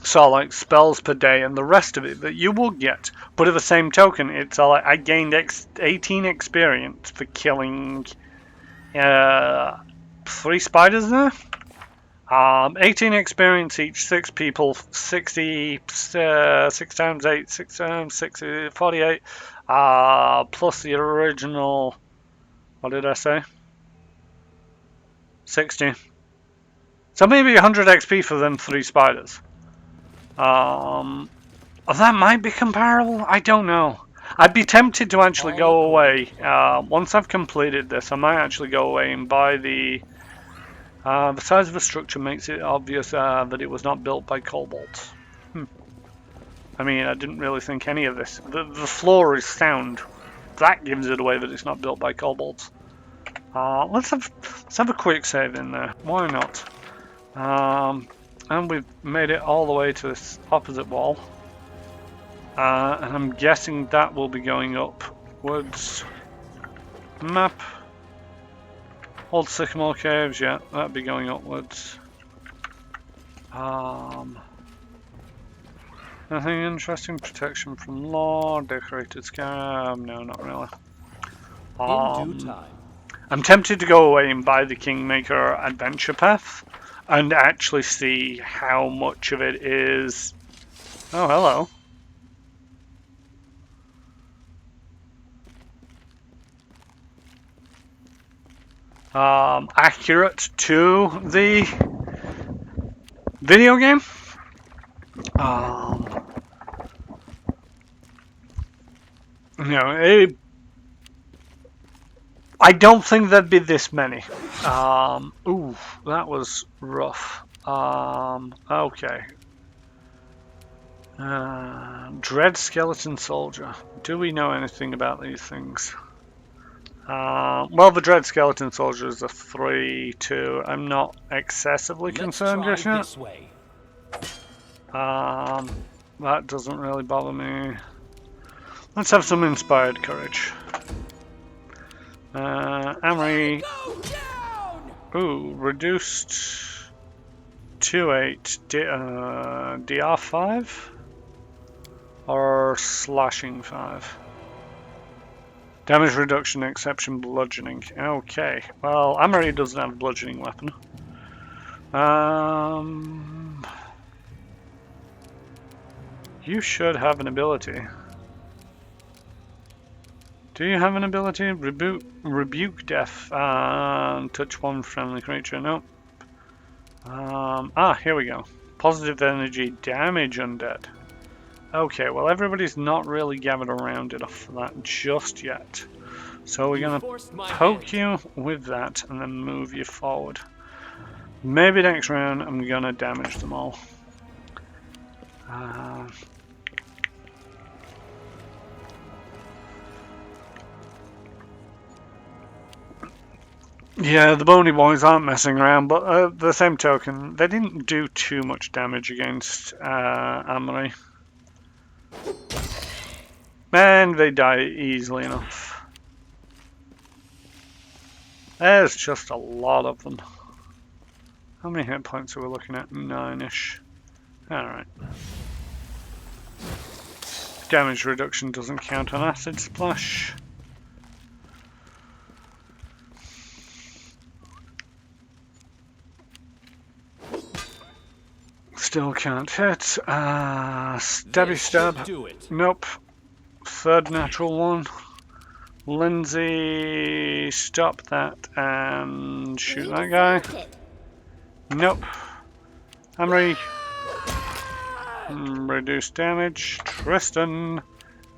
so like spells per day and the rest of it that you will get. But at the same token, it's all like I gained 18 experience for killing 3 spiders there. 18 experience each, 6 people, 60, 6 times 8, 6 times 6, 48, plus the original, what did I say? 60. So maybe 100 XP for them 3 spiders. That might be comparable, I don't know. I'd be tempted to actually go away. Once I've completed this, I might actually go away and buy the size of the structure makes it obvious that it was not built by kobolds. I mean, I didn't really think any of this. The floor is sound. That gives it away that it's not built by kobolds. Let's have a quick save in there. Why not? And we've made it all the way to this opposite wall. And I'm guessing that will be going upwards. Map. Old Sycamore Caves, yeah, that'd be going upwards. Nothing interesting. Protection from law, decorated scarab. No, not really. In due time. I'm tempted to go away and buy the Kingmaker Adventure Path and actually see how much of it is. Oh, hello. Accurate to the video game. You know, I don't think there'd be this many. Ooh, that was rough. Okay. Dread Skeleton Soldier. Do we know anything about these things? Well, the Dread Skeleton Soldier is a 3-2. I'm not excessively concerned just yet. This way. That doesn't really bother me. Let's have some inspired courage. Amory. Ooh, reduced 2-8. DR 5 or slashing 5. Damage reduction, exception, bludgeoning. Okay, well, Amory doesn't have a bludgeoning weapon. You should have an ability. Do you have an ability? Rebuke death. Touch one friendly creature. Nope. Here we go. Positive energy damage undead. Okay, well everybody's not really gathered around enough for that just yet. So we're gonna poke you with that and then move you forward. Maybe next round I'm gonna damage them all. Yeah, the bony boys aren't messing around, but the same token, they didn't do too much damage against Amory. And they die easily enough. There's just a lot of them. How many hit points are we looking at? 9-ish. Alright. Damage reduction doesn't count on acid splash. Still can't hit. Stabby stab. Nope. Third natural one. Lindsay, stop that and shoot that guy. Nope. Henry. Reduce damage. Tristan,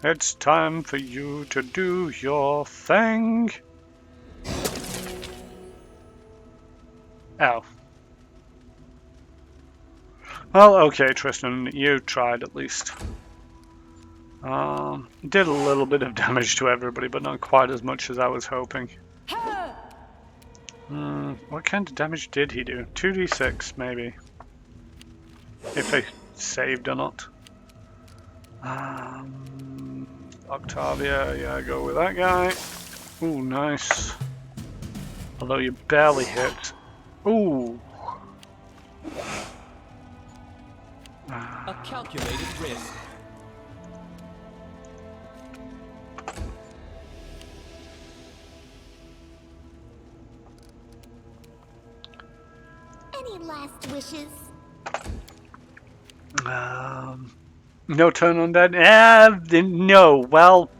it's time for you to do your thing. Oh. Well, okay, Tristan, you tried at least. Did a little bit of damage to everybody, but not quite as much as I was hoping. What kind of damage did he do? 2d6, maybe. If I saved or not. Octavia, yeah, go with that guy. Ooh, nice. Although you barely hit. Ooh. A calculated risk. Any last wishes? No turn on that. No. Well,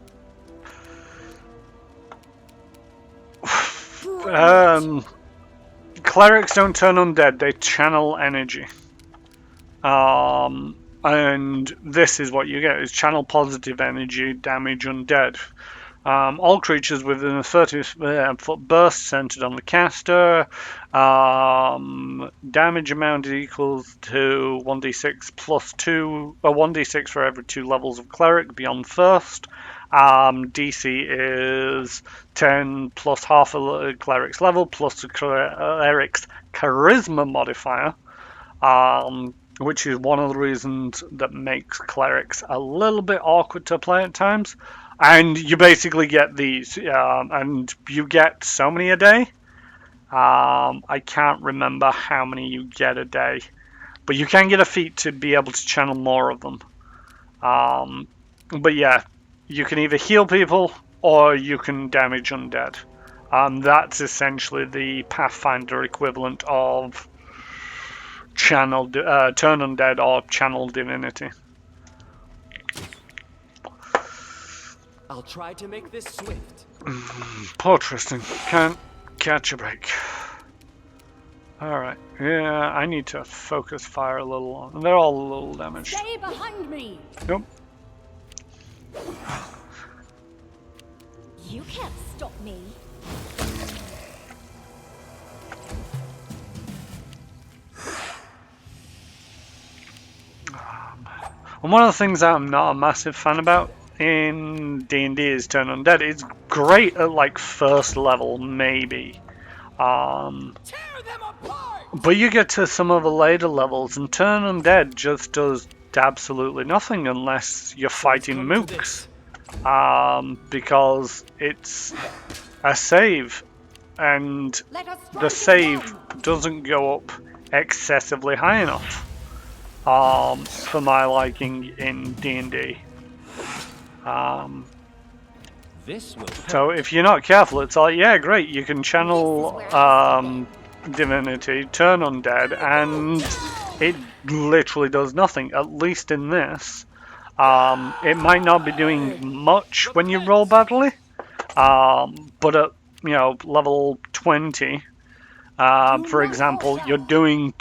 clerics don't turn undead. They channel energy. And this is what you get: is channel positive energy, damage undead. All creatures within a 30-foot burst centered on the caster. Damage amount equals to 1d6 plus 2, or 1d6 for every 2 levels of cleric beyond first. DC is 10 plus half a cleric's level plus the cleric's charisma modifier. Which is one of the reasons that makes clerics a little bit awkward to play at times. And you basically get these, and you get so many a day. I can't remember how many you get a day, but you can get a feat to be able to channel more of them. But yeah, you can either heal people or you can damage undead. That's essentially the Pathfinder equivalent of channel turn undead or channel divinity. I'll try to make this swift. Poor Tristan can't catch a break. Alright, yeah, I need to focus fire a little. They're all a little damaged. Stay behind me. Nope. You can't stop me. And one of the things that I'm not a massive fan about in D&D is turn undead. It's great at like first level, maybe. But you get to some of the later levels and turn undead just does absolutely nothing unless you're fighting mooks. Because it's a save and the save doesn't go up excessively high enough. For my liking in D&D. So if you're not careful, it's like, yeah, great, you can channel divinity, turn undead, and it literally does nothing. At least in this, it might not be doing much when you roll badly, but at level 20, For example, you're doing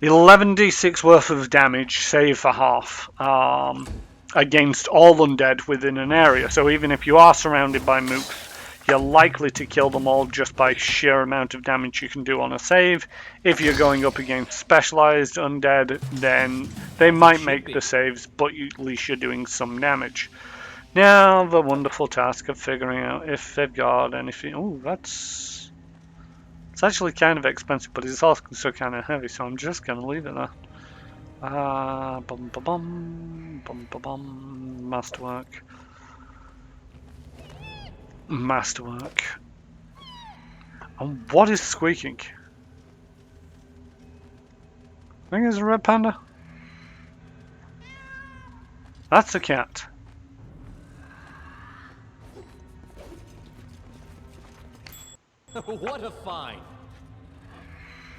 11d6 worth of damage, save for half, against all undead within an area. So even if you are surrounded by mooks, you're likely to kill them all just by sheer amount of damage you can do on a save. If you're going up against specialized undead, then they might make the saves, but at least you're doing some damage. Now, the wonderful task of figuring out if they've got anything. Oh, it's actually kind of expensive, but it's also kind of heavy, so I'm just going to leave it there. Bum ba bum, bum ba bum, masterwork. Masterwork. And what is squeaking? I think it's a red panda. That's a cat. What a find!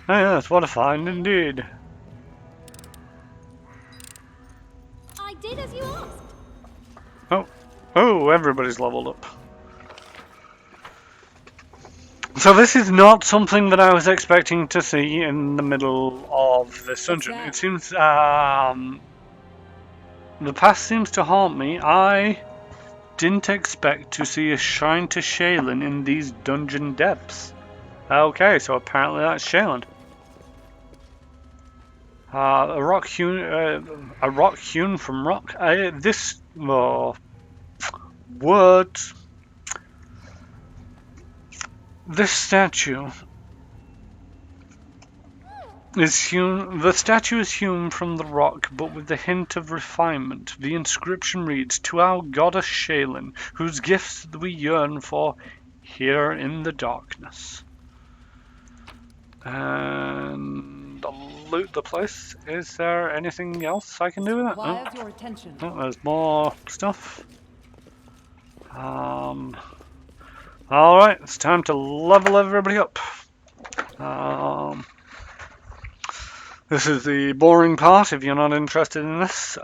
Oh yes, what a find indeed. I did as you asked. Oh, everybody's leveled up. So this is not something that I was expecting to see in the middle of this dungeon. It seems, the past seems to haunt me. I didn't expect to see a shrine to Shaylin in these dungeon depths. Okay, so apparently that's Shaylin. A rock hewn from rock. This word. This statue is hewn. The statue is hewn from the rock, but with a hint of refinement. The inscription reads, "To our goddess Shaylin, whose gifts we yearn for here in the darkness." And I'll loot the place. Is there anything else I can do with that? Supply of your attention. Oh, there's more stuff. Alright, it's time to level everybody up. This is the boring part if you're not interested in this.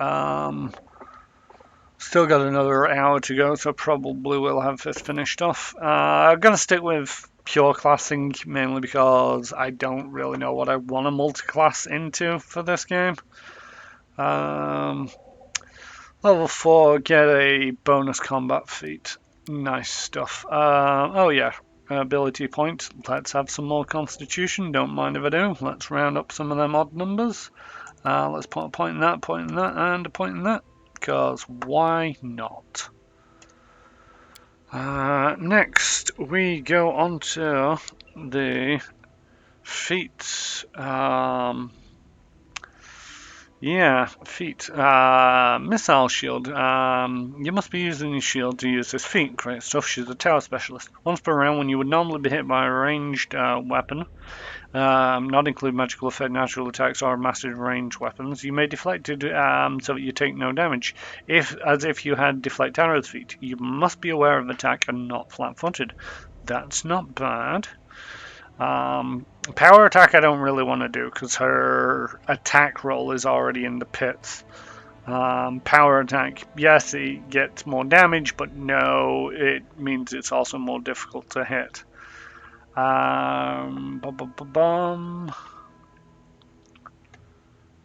Still got another hour to go, so probably we'll have this finished off. I'm going to stick with pure classing, mainly because I don't really know what I want to multi-class into for this game. Level 4, get a bonus combat feat. Nice stuff. Oh yeah, ability point. Let's have some more constitution. Don't mind if I do. Let's round up some of them odd numbers. Let's put a point in that, and a point in that. Because why not? Next, we go on to the feats. Yeah, feat. Missile shield. You must be using your shield to use this feat. Great stuff. She's a tower specialist. Once per round, when you would normally be hit by a ranged weapon, not include magical effect, natural attacks, or massive range weapons, you may deflect it so that you take no damage. As if you had deflect arrows feat. You must be aware of attack and not flat-footed. That's not bad. Power attack I don't really want to do because her attack roll is already in the pits. Power attack, yes, it gets more damage, but no, it means it's also more difficult to hit.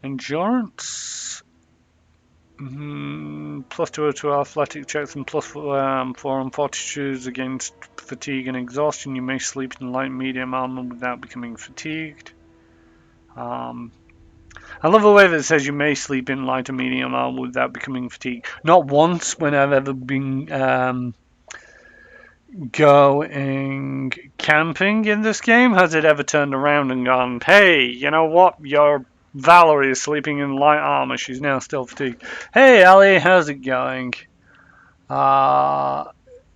Endurance. +2 to athletic checks and +4 on fortitude against fatigue and exhaustion. You may sleep in light medium armor without becoming fatigued. I love the way that it says you may sleep in light or medium armor without becoming fatigued. Not once when I've ever been going camping in this game has it ever turned around and gone, hey, you know what, your Valerie is sleeping in light armor. She's now still fatigued. Hey, Ali, how's it going?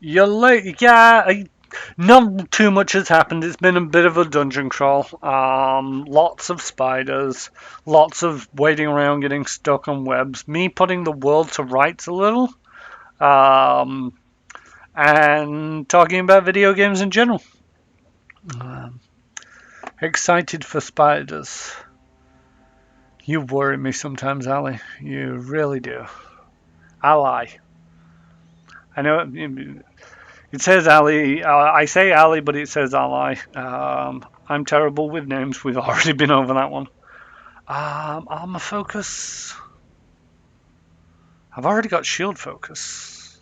You're late. Yeah, not too much has happened. It's been a bit of a dungeon crawl. Lots of spiders. Lots of waiting around getting stuck on webs. Me putting the world to rights a little. And talking about video games in general. Excited for spiders. You worry me sometimes, Ali. You really do. I lie. I know It says ally. I say ally, but it says ally. I'm terrible with names. We've already been over that one. Armor focus. I've already got shield focus.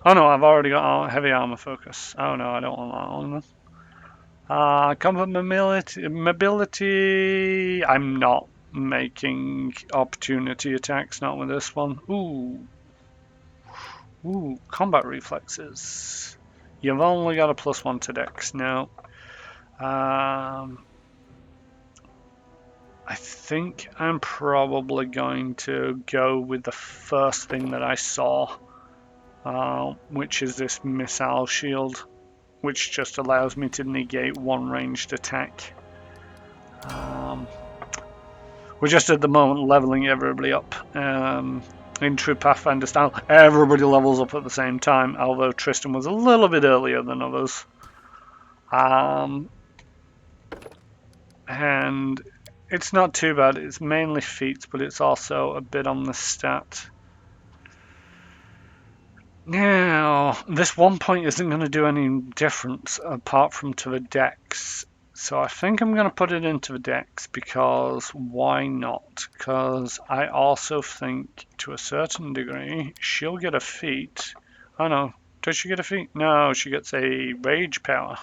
Oh no, I've already got heavy armor focus. Oh no, I don't want that one. Combat mobility. I'm not making opportunity attacks. Not with this one. Ooh, combat reflexes. You've only got a +1 to dex. No. I think I'm probably going to go with the first thing that I saw, which is this missile shield, which just allows me to negate one ranged attack. We're just at the moment leveling everybody up. In true Pathfinder style, everybody levels up at the same time, although Tristan was a little bit earlier than others. And it's not too bad. It's mainly feats, but it's also a bit on the stat. Now, this 1 point isn't going to do any difference apart from to the dex. So I think I'm going to put it into the dex because why not? Because I also think to a certain degree she'll get a feat. Oh no, does she get a feat? No, she gets a rage power.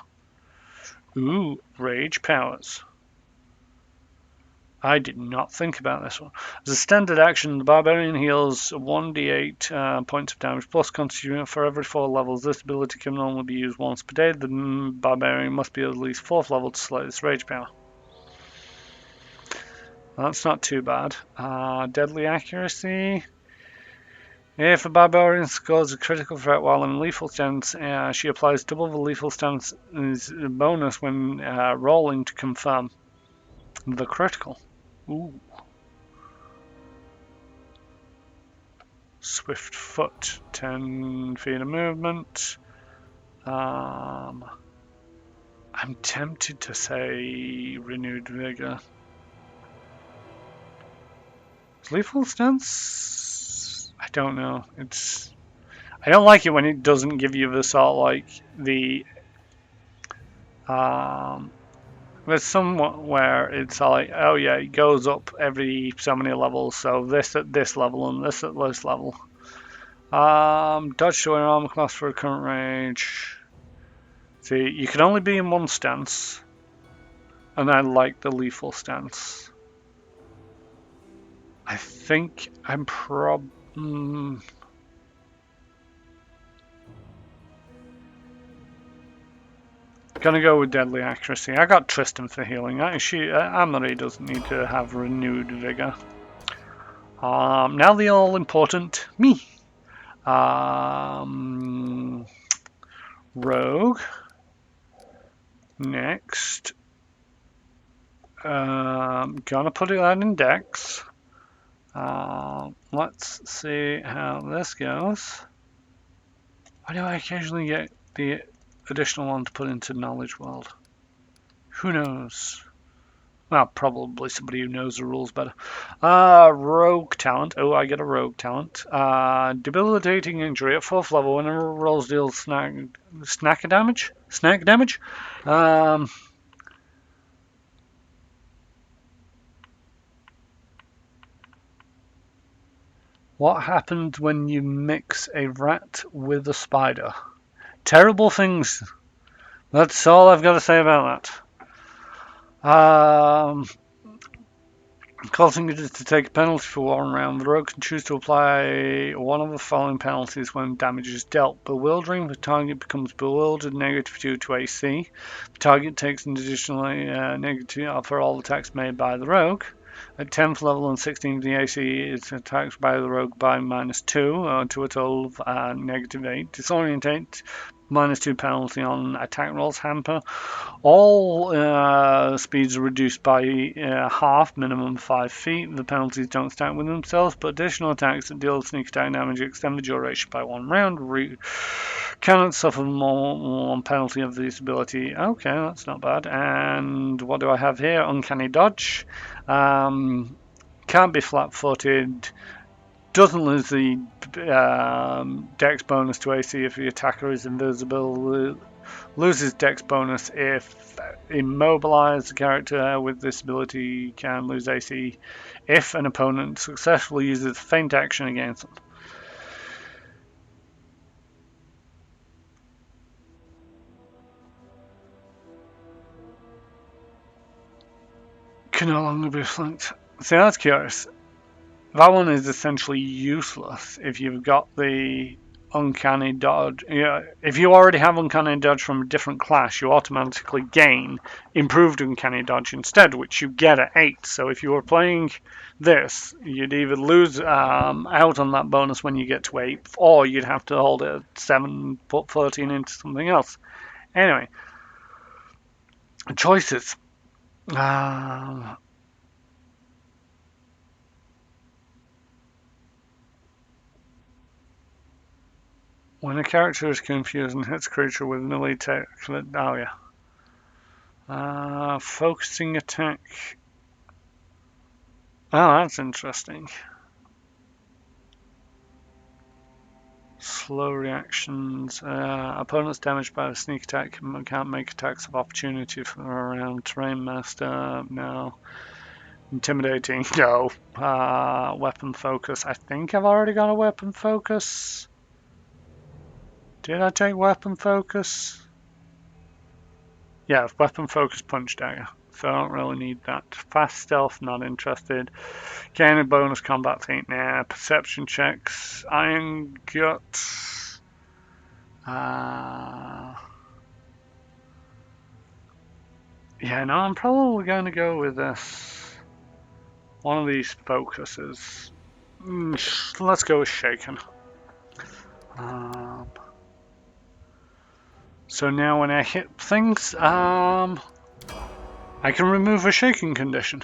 Ooh, rage powers. I did not think about this one. As a standard action, the Barbarian heals 1d8 points of damage plus Constitution for every 4 levels. This ability can only be used once per day. The Barbarian must be at least 4th level to select this rage power. That's not too bad. Deadly accuracy. If a Barbarian scores a critical threat while in lethal stance, she applies double the lethal stance bonus when rolling to confirm the critical. Ooh. Swift foot, 10 feet of movement. I'm tempted to say renewed vigor. Lethal stance? I don't know. I don't like it when it doesn't give you the sort of like the there's somewhat where it's like, oh yeah, it goes up every so many levels, so this at this level and this at this level. Dodge to an armor class for a current range. See, you can only be in one stance, and I like the lethal stance. I think I'm gonna go with deadly accuracy. I got Tristan for healing. Amory doesn't need to have renewed vigor. Now the all important me. Rogue. Next. Gonna put it out in Dex. Let's see how this goes. Why do I occasionally get the additional one to put into Knowledge World? Who knows? Well, probably somebody who knows the rules better. Rogue talent. Oh, I get a rogue talent. Debilitating injury at 4th level whenever rolls deal snack damage. What happens when you mix a rat with a spider? Terrible things. That's all I've got to say about that. Causing you to take a penalty for 1 round. The rogue can choose to apply one of the following penalties when damage is dealt. Bewildering, the target becomes bewildered, -2 to AC. The target takes an additional negative for all attacks made by the rogue. At 10th level and 16th, the AC is attacked by the rogue by -2 to a total of -8. Disorientate, -2 penalty on attack rolls. Hamper. All speeds are reduced by half, minimum 5 feet. The penalties don't stack with themselves, but additional attacks that deal sneak attack damage extend the duration by 1 round. Cannot suffer more one penalty of this ability. Okay, that's not bad. And what do I have here? Uncanny dodge. Can't be flat-footed. doesn't lose the dex bonus to AC if the attacker is invisible. Loses dex bonus if immobilized. The character with this ability can lose AC if an opponent successfully uses feint action against them. Can no longer be flanked. See, that's curious. That one is essentially useless if you've got the uncanny dodge. Yeah, if you already have uncanny dodge from a different class, you automatically gain improved uncanny dodge instead, which you get at 8. So if you were playing this, you'd either lose out on that bonus when you get to 8, or you'd have to hold it at 7, put 13 into something else. Anyway, choices. When a character is confused and hits a creature with melee attack, oh yeah. Focusing attack. Oh, that's interesting. Slow reactions. Opponents damaged by a sneak attack can't make attacks of opportunity from around terrain master. No. Intimidating. No. Weapon focus. I think I've already got a weapon focus. Did I take weapon focus? Yeah, weapon focus punch dagger. So I don't really need that. Fast stealth, not interested. Gain a bonus combat feat, nah. Perception checks. Iron gut. Yeah, no, I'm probably going to go with this. One of these focuses. Let's go with shaken. So now when I hit things, I can remove a shaking condition.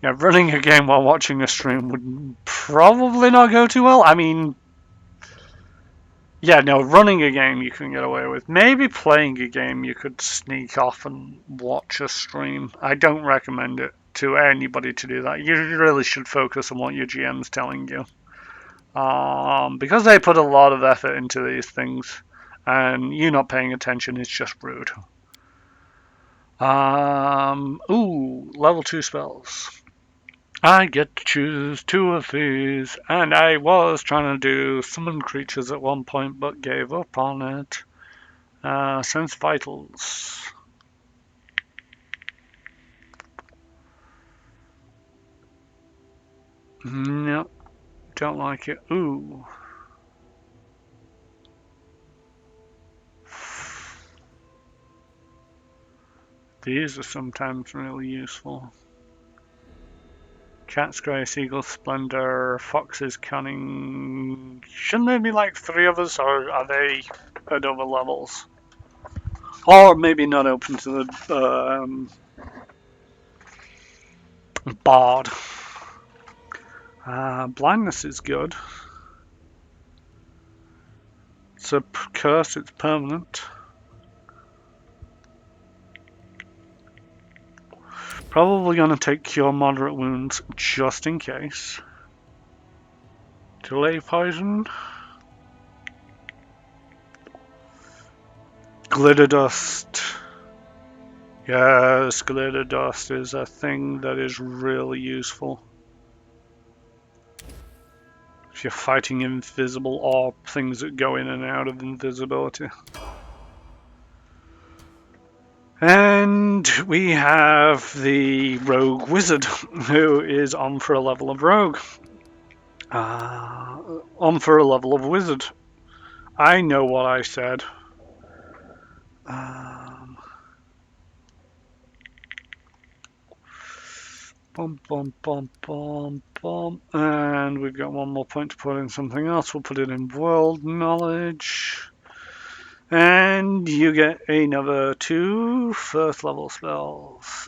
Yeah, running a game while watching a stream would probably not go too well. I mean, yeah, no, running a game you can get away with. Maybe playing a game you could sneak off and watch a stream. I don't recommend it to anybody to do that. You really should focus on what your GM's telling you. Because they put a lot of effort into these things, and you not paying attention is just rude. Level 2 spells. I get to choose 2 of these, and I was trying to do summon creatures at one point, but gave up on it. Sense Vitals. Nope, don't like it. Ooh. These are sometimes really useful. Cat's Grace, Eagle's Splendor, Fox's Cunning. Shouldn't there be like 3 of us, or are they at other levels? Or maybe not open to the Bard. Blindness is good. It's a curse, it's permanent. Probably gonna take Cure Moderate Wounds just in case. Delay Poison. Glitter Dust. Yes, Glitter Dust is a thing that is really useful. If you're fighting invisible or things that go in and out of invisibility. And we have the Rogue Wizard, who is on for a level of Rogue. On for a level of Wizard. I know what I said. Bum, bum, bum, bum, bum. And we've got one more point to put in something else. We'll put it in World Knowledge. And you get another 2 first level spells.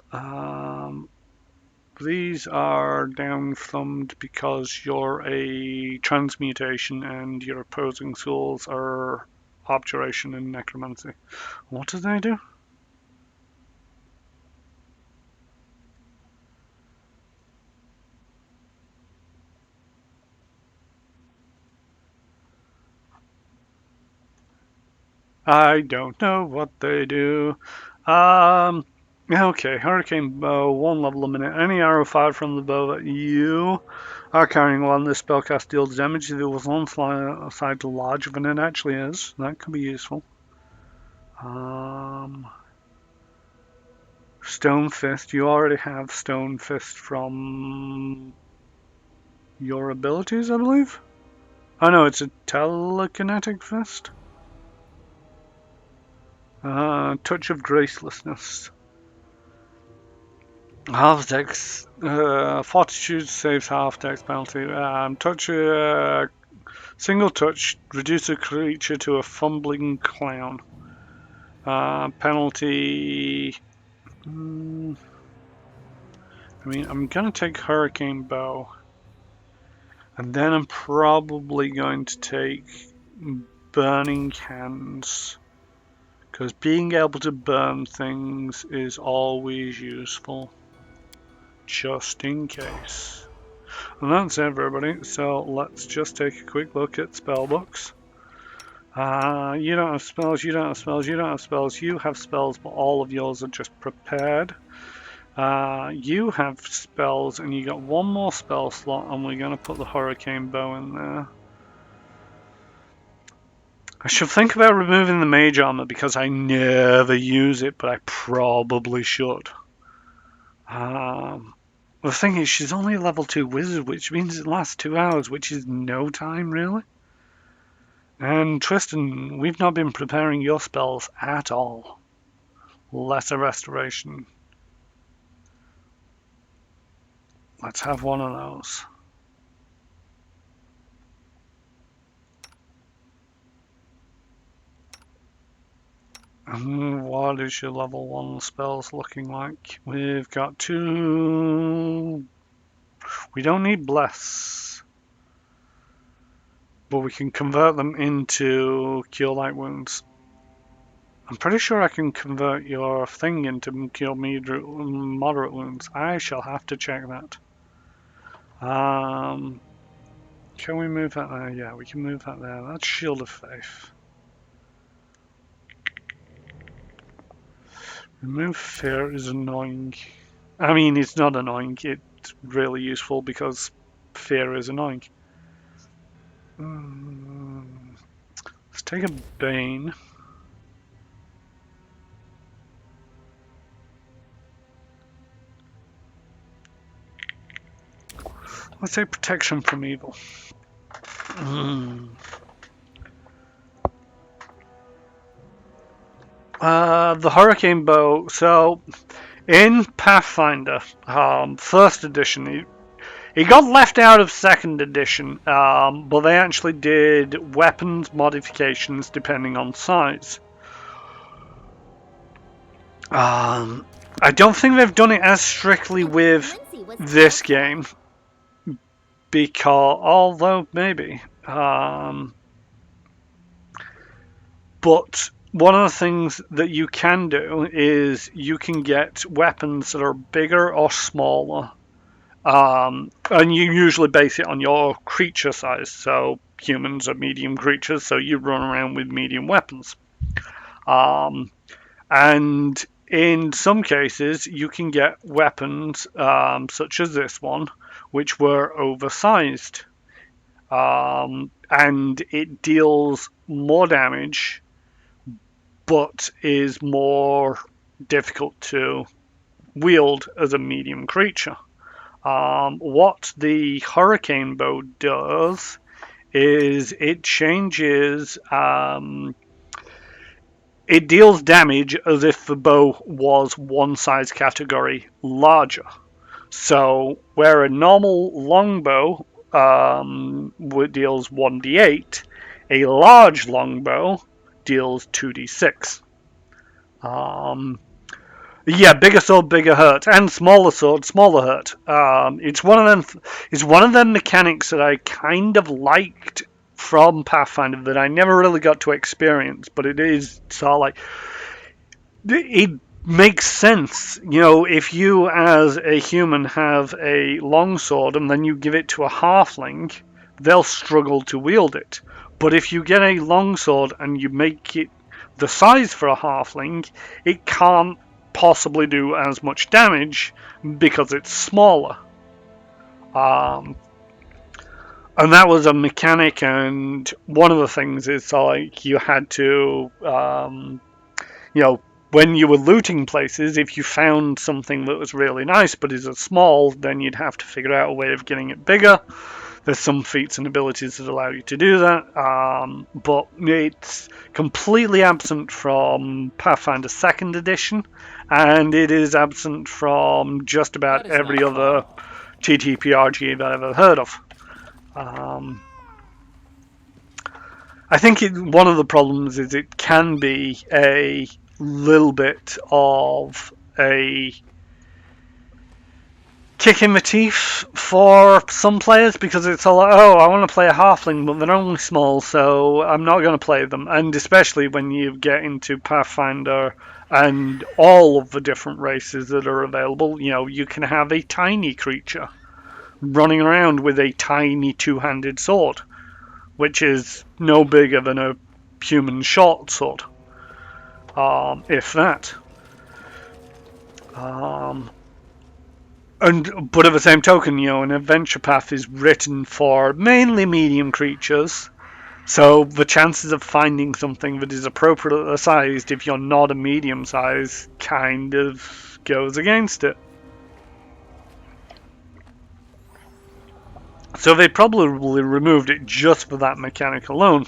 these are down thumbed because you're a transmutation and your opposing schools are obturation and necromancy. What do they do? I don't know what they do. Okay, Hurricane Bow, 1 level a minute. Any arrow fired from the bow that you are carrying while this spellcast deals damage if it was on side larger than it actually is. That could be useful. Stone Fist. You already have Stone Fist from your abilities, I believe? Oh no, it's a telekinetic fist. Touch of Gracelessness. Half dex. Fortitude saves half dex penalty. Single touch. Reduce a creature to a fumbling clown. Penalty. I mean, I'm gonna take Hurricane Bow. And then I'm probably going to take Burning Hands. Because being able to burn things is always useful. Just in case. And that's everybody, so let's just take a quick look at spellbooks. You don't have spells, you don't have spells, you don't have spells, you have spells, but all of yours are just prepared. You have spells, and you got one more spell slot, and we're going to put the Hurricane Bow in there. I should think about removing the Mage Armor, because I never use it, but I probably should. The thing is, she's only a level 2 wizard, which means it lasts 2 hours, which is no time, really. And Tristan, we've not been preparing your spells at all. Lesser Restoration. Let's have one of those. What is your level 1 spells looking like? We've got 2... We don't need Bless. But we can convert them into Cure Light Wounds. I'm pretty sure I can convert your thing into Cure Moderate Wounds. I shall have to check that. Can we move that there? Yeah, we can move that there. That's Shield of Faith. Remove Fear is annoying. I mean, it's not annoying. It's really useful because Fear is annoying. Let's take a Bane. Let's say Protection from Evil. The Hurricane Bow. So, in Pathfinder, first edition, it got left out of second edition, but they actually did weapons modifications depending on size. I don't think they've done it as strictly with this game, because, although maybe. But one of the things that you can do is you can get weapons that are bigger or smaller. And you usually base it on your creature size. So humans are medium creatures, so you run around with medium weapons. And in some cases, you can get weapons such as this one, which were oversized. And it deals more damage, but is more difficult to wield as a medium creature. What the Hurricane Bow does is it changes, it deals damage as if the bow was one size category larger. So where a normal longbow deals 1d8, a large longbow deals 2d6. Yeah, bigger sword, bigger hurt, and smaller sword, smaller hurt. It's one of them. It's one of them mechanics that I kind of liked from Pathfinder that I never really got to experience, but it is sort of like it makes sense. You know, if you as a human have a long sword and then you give it to a halfling, they'll struggle to wield it. But if you get a long sword and you make it the size for a halfling, it can't possibly do as much damage because it's smaller. Um, and that was a mechanic, and one of the things is like you had to, you know, when you were looting places, if you found something that was really nice but is small, then you'd have to figure out a way of getting it bigger. There's some feats and abilities that allow you to do that, but it's completely absent from Pathfinder 2nd edition, and it is absent from just about That is not every other TTRPG I've ever heard of. I think one of the problems is it can be a little bit of a kick in the teeth for some players because it's all like, oh, I want to play a halfling, but they're only small, so I'm not going to play them. And especially when you get into Pathfinder and all of the different races that are available, you know, you can have a tiny creature running around with a tiny two-handed sword, which is no bigger than a human short sword, if that. But at the same token, you know, an adventure path is written for mainly medium creatures, so the chances of finding something that is appropriately sized if you're not a medium size kind of goes against it. So they probably removed it just for that mechanic alone.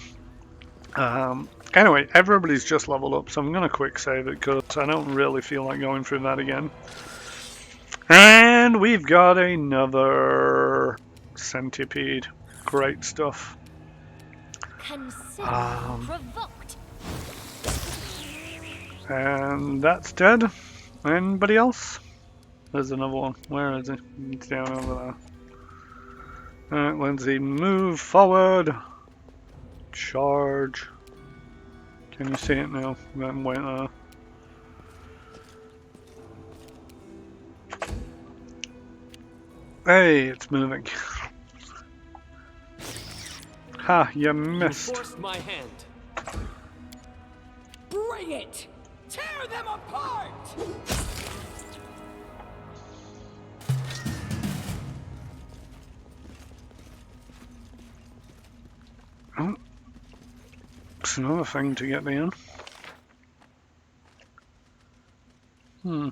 Anyway, everybody's just leveled up, so I'm going to quick save it because I don't really feel like going through that again. And we've got another centipede. Great stuff. Consider provoked. And that's dead. Anybody else? There's another one. Where is he? He's down over there. Alright, Lindsay, move forward. Charge. Can you see it now? Then wait there. Hey, it's moving. Ha, you missed. You forced my hand. Bring it! Tear them apart! Oh, it's another thing to get me in.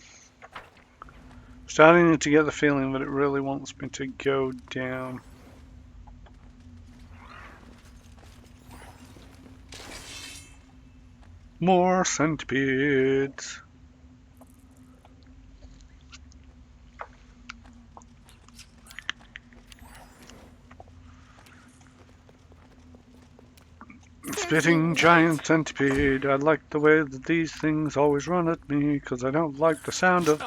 Starting to get the feeling that it really wants me to go down. More centipedes. Spitting giant centipede. I like the way that these things always run at me because I don't like the sound of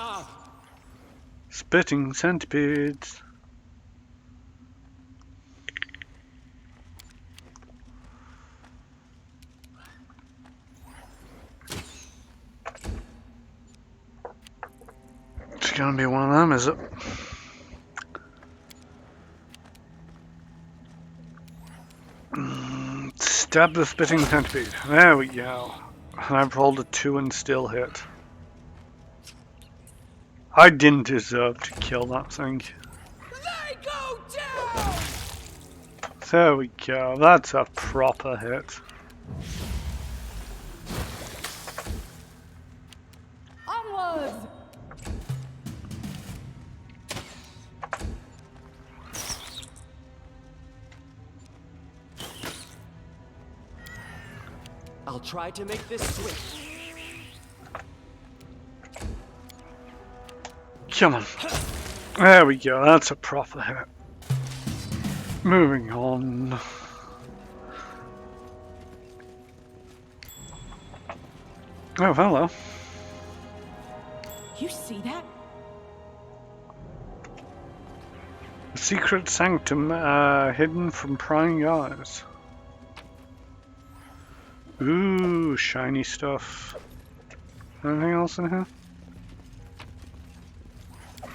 spitting centipedes. It's gonna be one of them, is it? Stab the spitting centipede. There we go. And I've rolled a 2 and still hit. I didn't deserve to kill that thing. They go down! There we go. That's a proper hit. Onwards! I'll try to make this swift. Come on. There we go. That's a proper hit. Moving on. Oh, hello. You see that? A secret sanctum hidden from prying eyes. Ooh, shiny stuff. Anything else in here?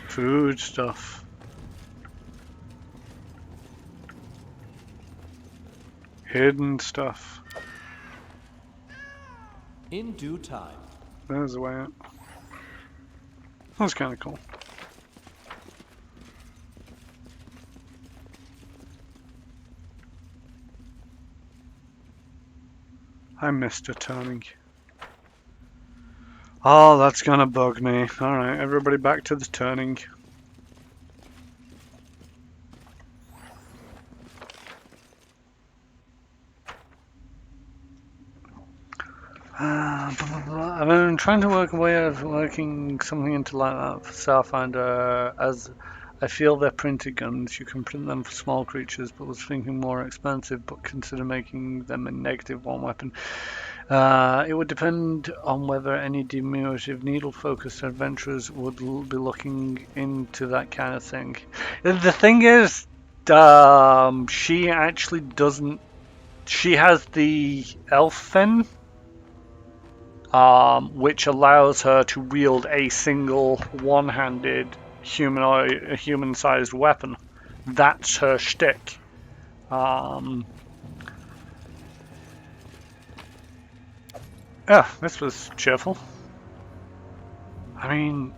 Food stuff. Hidden stuff. In due time. There's the way out. That's kind of cool. I missed a turning. Oh, that's gonna bug me. Alright, everybody back to the turning. Blah, blah, blah. I've been trying to work a way of working something into like that for Starfinder, as I feel they're printed guns. You can print them for small creatures, but was thinking more expensive, but consider making them a -1 weapon. It would depend on whether any diminutive needle-focused adventurers would be looking into that kind of thing. The thing is, she actually doesn't. She has the elf fin, which allows her to wield a single one-handed human-sized weapon. That's her shtick. Yeah, this was cheerful. I mean,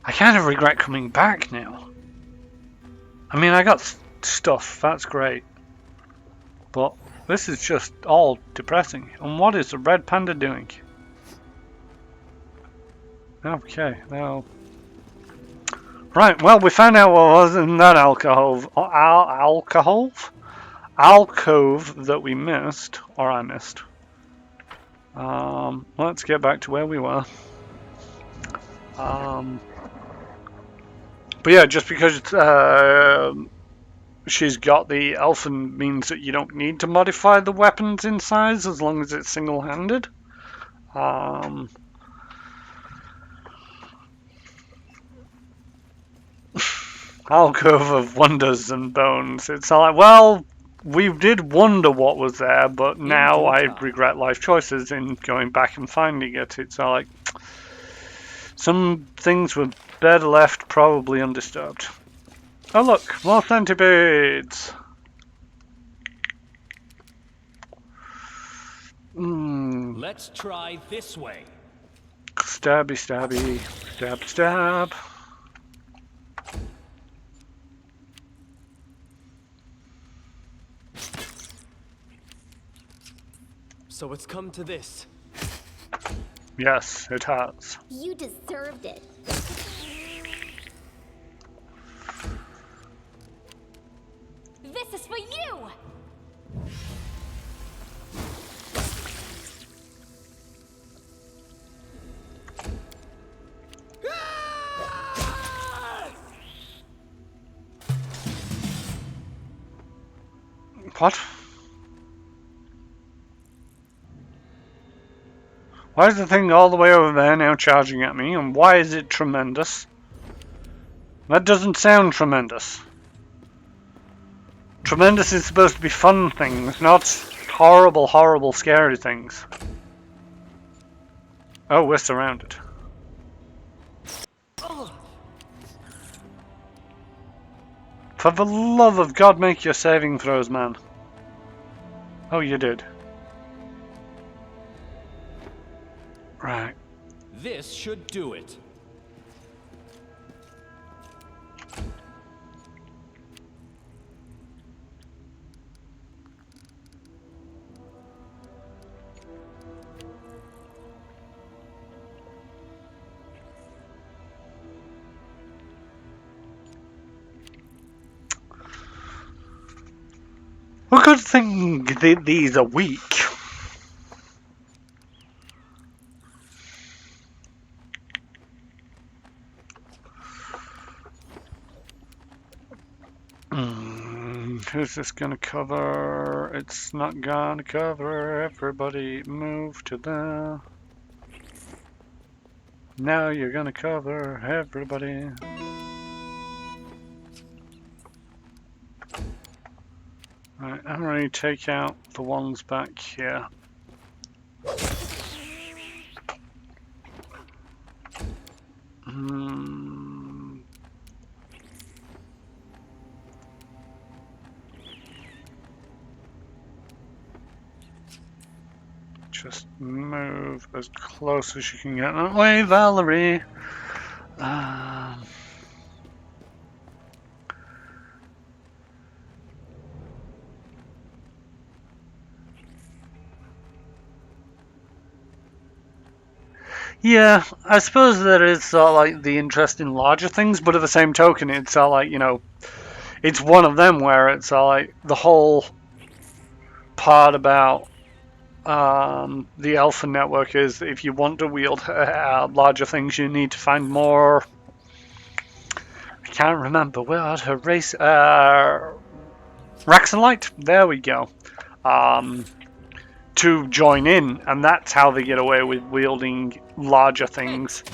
I kind of regret coming back now. I mean, I got stuff, that's great. But this is just all depressing. And what is the red panda doing? Okay, now... Right, well, we found out what was in that alcove that we missed, or I missed. Let's get back to where we were. But yeah, just because she's got the elfin means that you don't need to modify the weapons in size as long as it's single-handed. Alcove of Wonders and Bones. It's like, well, we did wonder what was there, but now I regret life choices in going back and finding it. It's like, some things were better left probably undisturbed. Oh look, more centipedes! Let's try this way. Stabby, stabby, stab, stab. So it's come to this. Yes, it has. You deserved it. This is for you! What? Why is the thing all the way over there now charging at me, and why is it tremendous? That doesn't sound tremendous. Tremendous is supposed to be fun things, not horrible, horrible, scary things. Oh, we're surrounded. For the love of God, make your saving throws, man. Oh, you did. Right. This should do it. Well, good thing these are weak. Who's this gonna cover? It's not gonna cover. Everybody move to there. Now you're gonna cover everybody. Right, I'm going to take out the ones back here. Just move as close as you can get that way, Valerie. Yeah, I suppose there is sort of like the interest in larger things, but at the same token, it's sort of like, you know, it's one of them where it's sort of like the whole part about the Alpha Network is that if you want to wield larger things, you need to find more. I can't remember what her race. Raxenlight. There we go. To join in, and that's how they get away with wielding larger things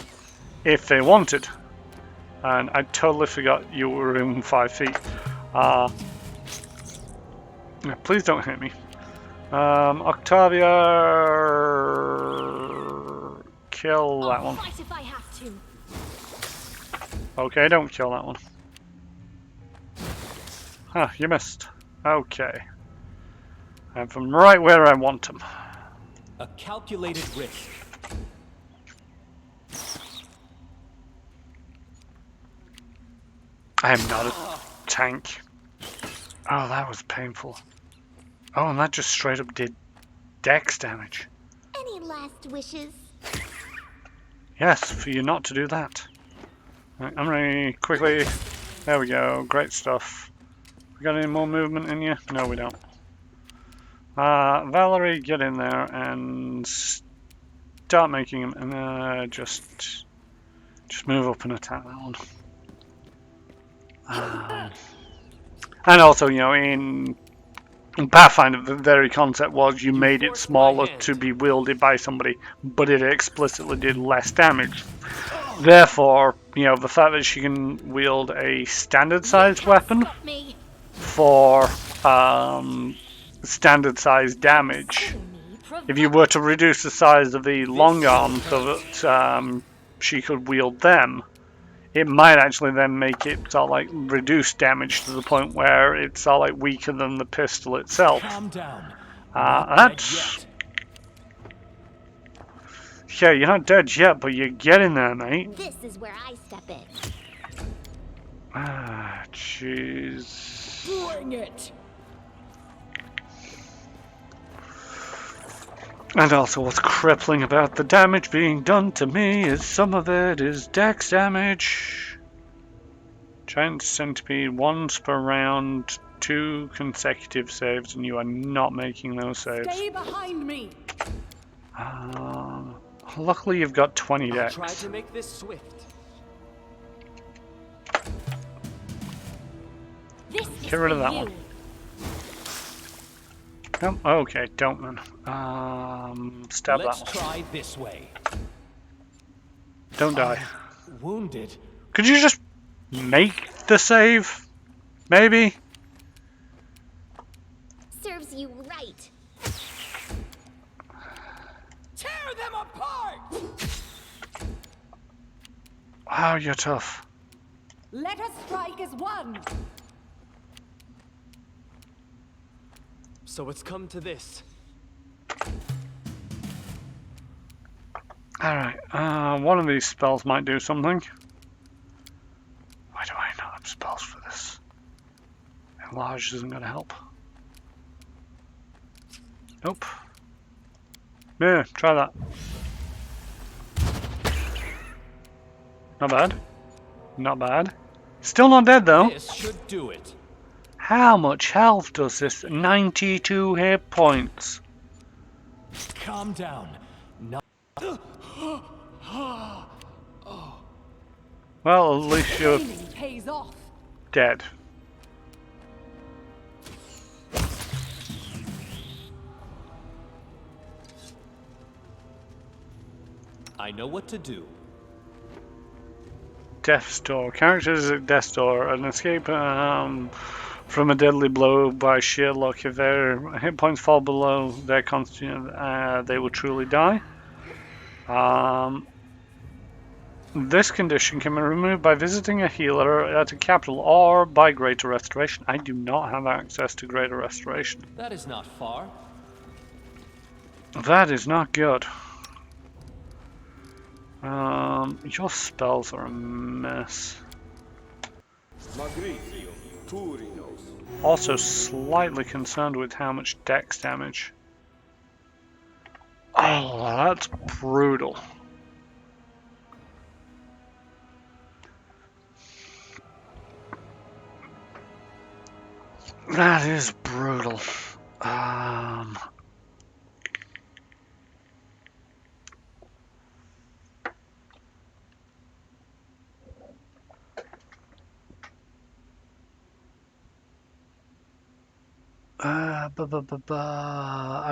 if they wanted. And I totally forgot you were in 5 feet. Please don't hit me. Octavia, kill that one. Fight if I have to. Okay, don't kill that one. Huh, you missed. Okay. I'm from right where I want him. A calculated risk. I am not a tank. Oh, that was painful. Oh, and that just straight up did dex damage. Any last wishes? Yes, for you not to do that. Right, I'm ready. Quickly. There we go. Great stuff. We got any more movement in you? No, we don't. Valerie, get in there and start making him, and just move up and attack that one. And also, you know, in Pathfinder, the very concept was you made it smaller to be wielded by somebody, but it explicitly did less damage. Therefore, you know, the fact that she can wield a standard-sized weapon for standard-sized damage, if you were to reduce the size of the long arm so that she could wield them, it might actually then make it sort of like reduce damage to the point where it's sort of like weaker than the pistol itself. Calm down. That's... Yeah, you're not dead yet, but you're getting there, mate. This is where I step in. Ah, jeez. Bring it. And also what's crippling about the damage being done to me is some of it is dex damage. Giant centipede once per round, 2 consecutive saves, and you are not making those saves. Stay behind me. Luckily you've got 20 I'll dex. try to make this swift. This Get rid of that one. Oh, okay, don't then. Stab Let's that one. try this way. Don't die. Wounded. Could you just make the save? Maybe? Serves you right. Tear them apart. Wow, you're tough. Let us strike as one. So it's come to this. Alright, one of these spells might do something. Why do I not have spells for this? Enlarge isn't going to help. Nope. Yeah, try that. Not bad. Not bad. Still not dead though. This should do it. How much health does this? 92 hit points. Calm down. Well, at least you're Training pays off. dead. I know what to do. death's door. Characters at death's door. An escape from a deadly blow by sheer luck. If their hit points fall below their constitution, they will truly die. This condition can be removed by visiting a healer at a capital or by greater restoration. I do not have access to greater restoration. That is not far. That is not good. Your spells are a mess. Also slightly concerned with how much dex damage. Oh, that's brutal. That is brutal. I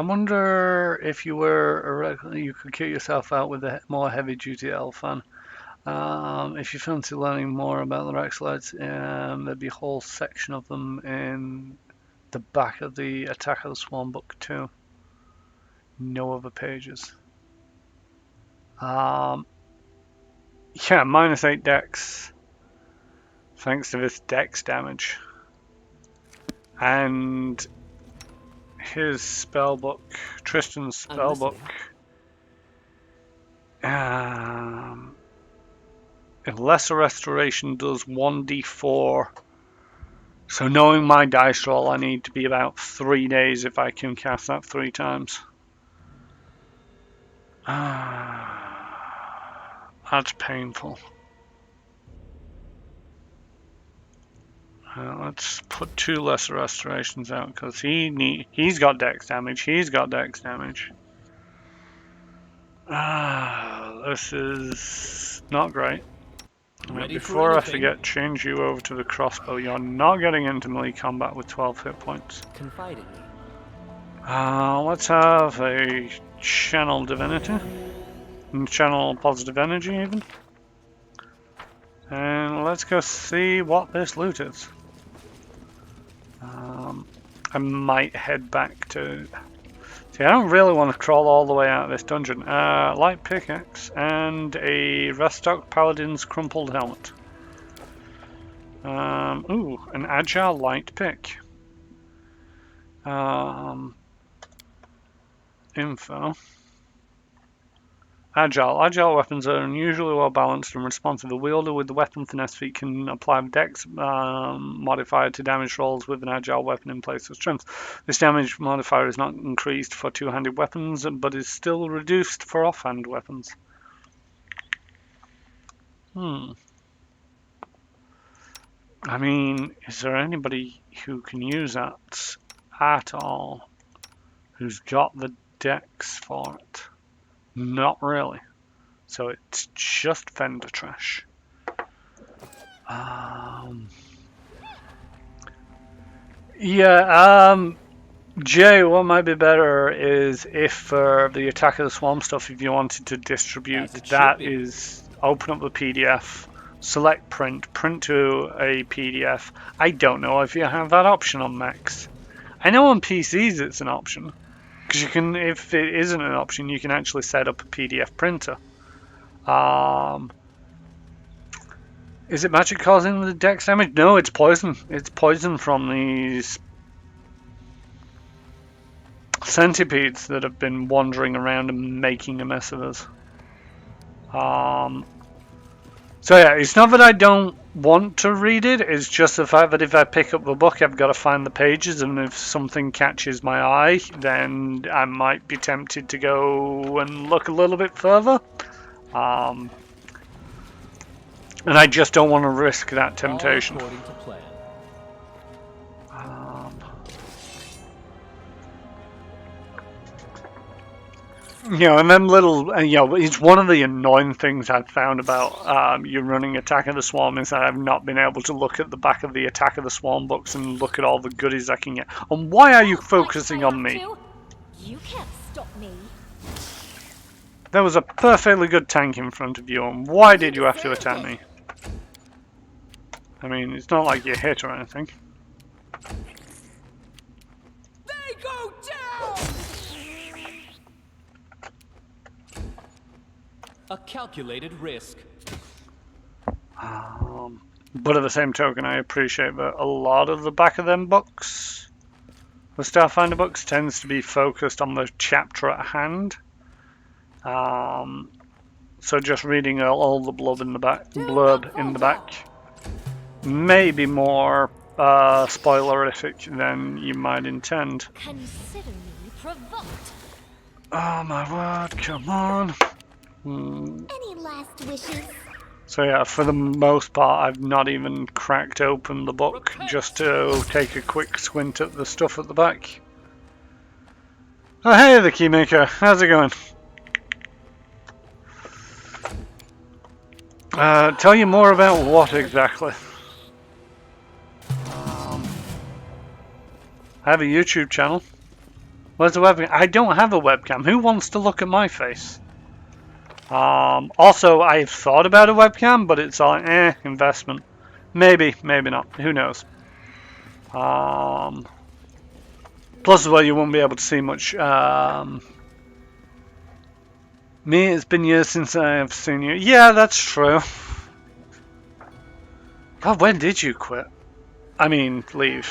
wonder if you were you could kit yourself out with a more heavy-duty Elfan. If you fancy learning more about the Rexlites, there'd be a whole section of them in the back of the Attack of the Swarm book too. No other pages. Yeah, -8 dex. Thanks to this dex damage. And his spellbook, Tristan's spellbook. Lesser restoration does 1d4. So knowing my dice roll, I need to be about 3 days if I can cast that 3 times. That's painful. Let's put 2 lesser restorations out because he's got dex damage. He's got dex damage. This is not great. Before I forget, change you over to the crossbow. You're not getting into melee combat with 12 hit points. Confide in me. Let's have a channel divinity. And channel positive energy even. And let's go see what this loot is. I might head back to... See, I don't really want to crawl all the way out of this dungeon. Light pickaxe and a Restock Paladin's crumpled helmet. Ooh, an agile light pick. Info. Agile weapons are unusually well balanced and responsive. A wielder with the weapon finesse feat can apply dex modifier to damage rolls with an agile weapon in place of strength. This damage modifier is not increased for two-handed weapons, but is still reduced for off-hand weapons. I mean, is there anybody who can use that at all? Who's got the dex for it? Not really. So it's just Fender trash. Jay, what might be better is if for the Attack of the Swarm stuff, if you wanted to distribute, that is open up the PDF, select print to a PDF. I don't know if you have that option on Macs. I know on PCs it's an option. Because you can, if it isn't an option, you can actually set up a PDF printer. Is it magic causing the dex damage? No, it's poison. It's poison from these centipedes that have been wandering around and making a mess of us. So yeah, it's not that I don't want to read it, it's just the fact that if I pick up the book, I've got to find the pages, and if something catches my eye, then I might be tempted to go and look a little bit further. And I just don't want to risk that temptation. All according to plan. You know, and them little, it's one of the annoying things I've found about you running Attack of the Swarm is that I've not been able to look at the back of the Attack of the Swarm books and look at all the goodies I can get. And why are you focusing on me? You can't stop me. There was a perfectly good tank in front of you, and why did you have to attack me? I mean, it's not like you hit or anything. They go down! A calculated risk. But at the same token, I appreciate that a lot of the back of them books, the Starfinder books, tends to be focused on the chapter at hand. So just reading all the blurb in the back may be more spoilerific than you might intend. Consider me provoked. Oh my word, come on. Any last wishes? So yeah, for the most part, I've not even cracked open the book just to take a quick squint at the stuff at the back. Oh hey, the Keymaker, how's it going? Tell you more about what exactly? I have a YouTube channel. Where's the webcam? I don't have a webcam. Who wants to look at my face? Also, I've thought about a webcam, but it's like, investment. Maybe, maybe not. Who knows? Plus, as well, you won't be able to see much. Me, it's been years since I have seen you. Yeah, that's true. God, when did you quit? I mean, leave.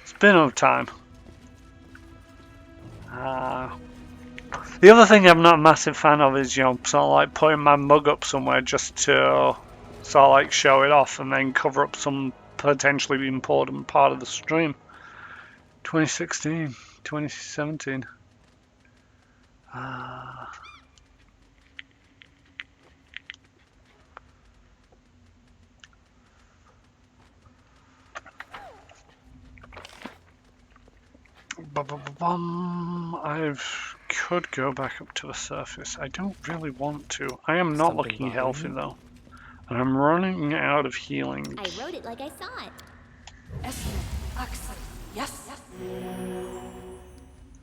It's been a time. The other thing I'm not a massive fan of is, you know, sort of like putting my mug up somewhere just to sort of like show it off and then cover up some potentially important part of the stream. 2016, 2017. I could go back up to the surface. I don't really want to. I am not Something looking bothering healthy you? though. And I'm running out of healing. I wrote it like I saw it. Yes.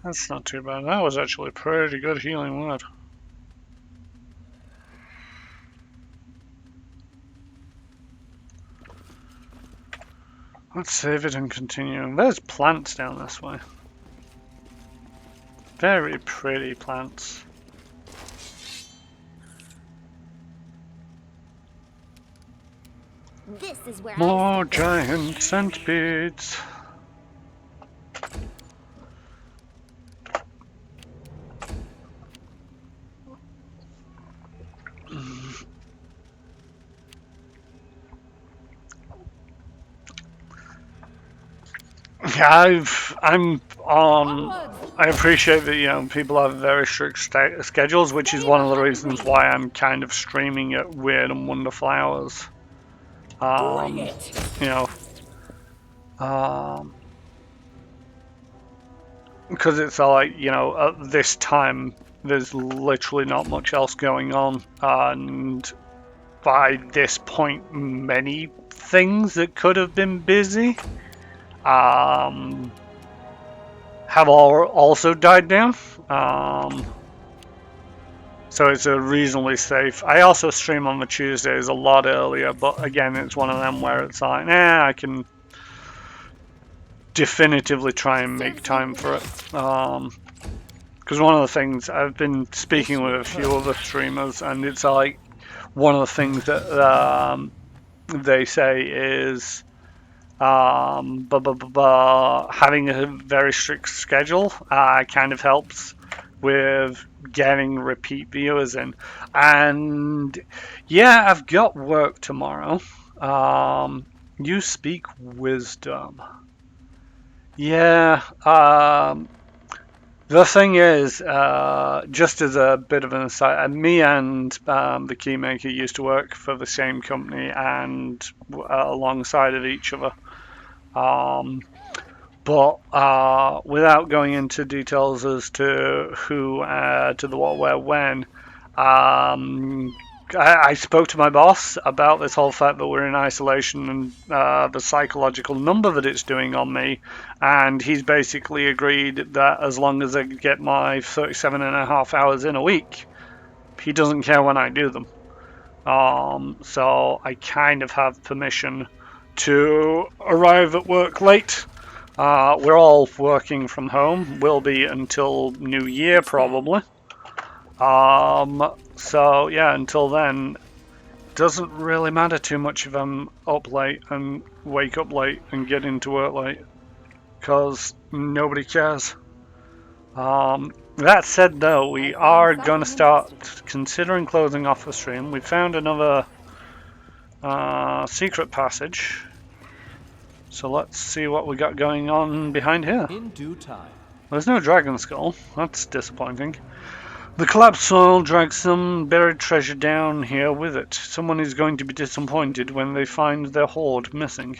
That's not too bad. That was actually a pretty good healing word. Let's save it and continue. There's plants down this way. Very pretty plants. This is where More giant centipedes. Yeah, I'm on. I appreciate that, you know, people have very strict schedules, which is one of the reasons why I'm kind of streaming at weird and wonderful hours. You know, because it's like, you know, at this time there's literally not much else going on, and by this point, many things that could have been busy have also died down. So it's a reasonably safe. I also stream on the Tuesdays a lot earlier, but again, it's one of them where it's like, I can definitively try and make time for it. Because one of the things, I've been speaking with a few other streamers, and it's like, one of the things that they say is having a very strict schedule kind of helps with getting repeat viewers in. And yeah, I've got work tomorrow. You speak wisdom. Yeah, the thing is, just as a bit of an aside, me and the Keymaker used to work for the same company and alongside of each other. But without going into details as to who, to the what, where, when, I spoke to my boss about this whole fact that we're in isolation and the psychological number that it's doing on me, and he's basically agreed that as long as I get my 37.5 hours in a week, he doesn't care when I do them. So I kind of have permission to arrive at work late. We're all working from home. Will be until New Year probably. So yeah, until then, doesn't really matter too much if I'm up late and wake up late and get into work late, because nobody cares. That said, though, we are going to start considering closing off the stream. We found another secret passage, so let's see what we got going on behind here. In due time. There's no dragon skull. That's disappointing. The collapsed soil drags some buried treasure down here with it. Someone is going to be disappointed when they find their hoard missing.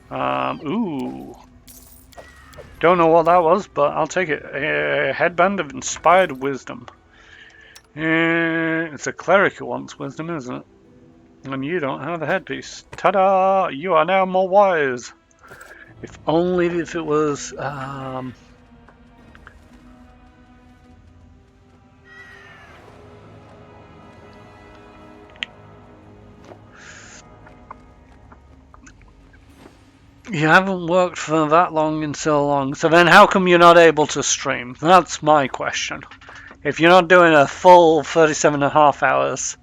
Ooh. Don't know what that was, but I'll take it. A headband of inspired wisdom. It's a cleric who wants wisdom, isn't it? And you don't have a headpiece. Ta-da! You are now more wise. If only if it was... You haven't worked for that long in so long, so then how come you're not able to stream? That's my question. If you're not doing a full 37.5 hours,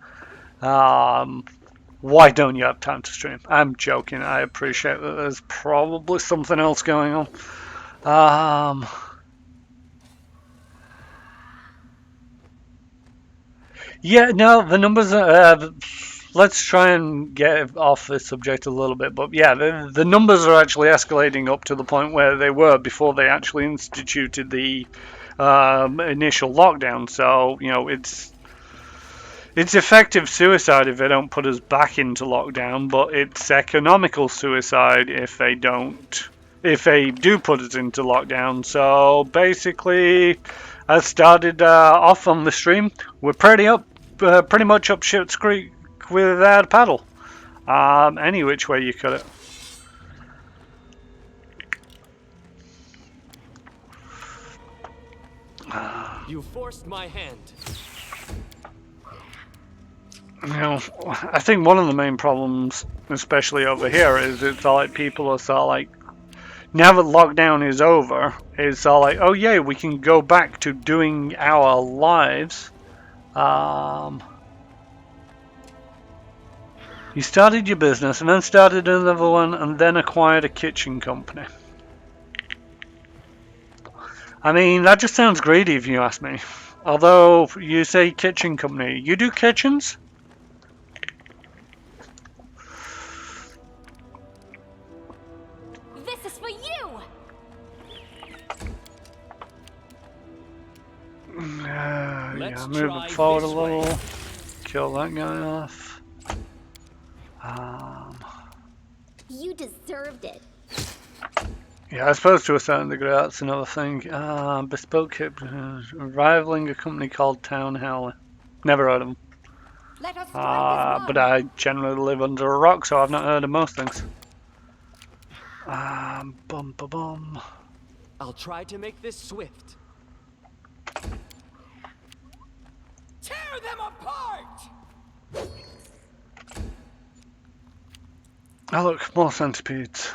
why don't you have time to stream? I'm joking. I appreciate that there's probably something else going on. Yeah, no, the numbers are... let's try and get off this subject a little bit, but yeah, the numbers are actually escalating up to the point where they were before they actually instituted the initial lockdown. So, you know, it's effective suicide if they don't put us back into lockdown, but it's economical suicide if they do put us into lockdown. So basically, I started off on the stream. We're pretty much up shit's creek without a paddle. Any which way you cut it. You forced my hand. You know, I think one of the main problems, especially over here, is it's all like people are sort of like, now that lockdown is over, it's all like, oh yay, we can go back to doing our lives. You started your business and then started another one and then acquired a kitchen company. I mean, that just sounds greedy if you ask me. Although you say kitchen company, you do kitchens? This is for you. Yeah, move it forward a little. Kill that guy off. You deserved it. Yeah, I suppose to a certain degree that's another thing. Bespoke kit, rivaling a company called Town Howler. Never heard of them. Let us strike as one. But I generally live under a rock, so I've not heard of most things. Bum bum bum. I'll try to make this swift. Tear them apart! Oh look, more centipedes.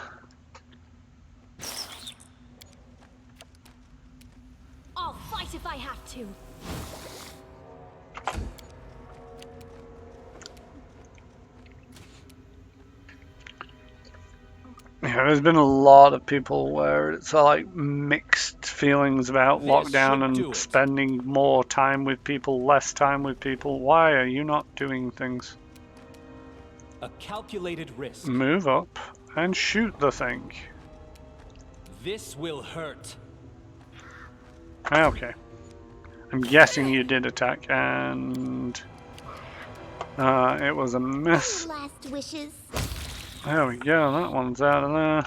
I'll fight if I have to. Yeah, there's been a lot of people where it's like mixed feelings about lockdown and spending more time with people, less time with people. Why are you not doing things? A calculated risk. Move up and shoot the thing. This will hurt. Okay. I'm guessing you did attack and it was a miss. Any last wishes? There we go, that one's out of there.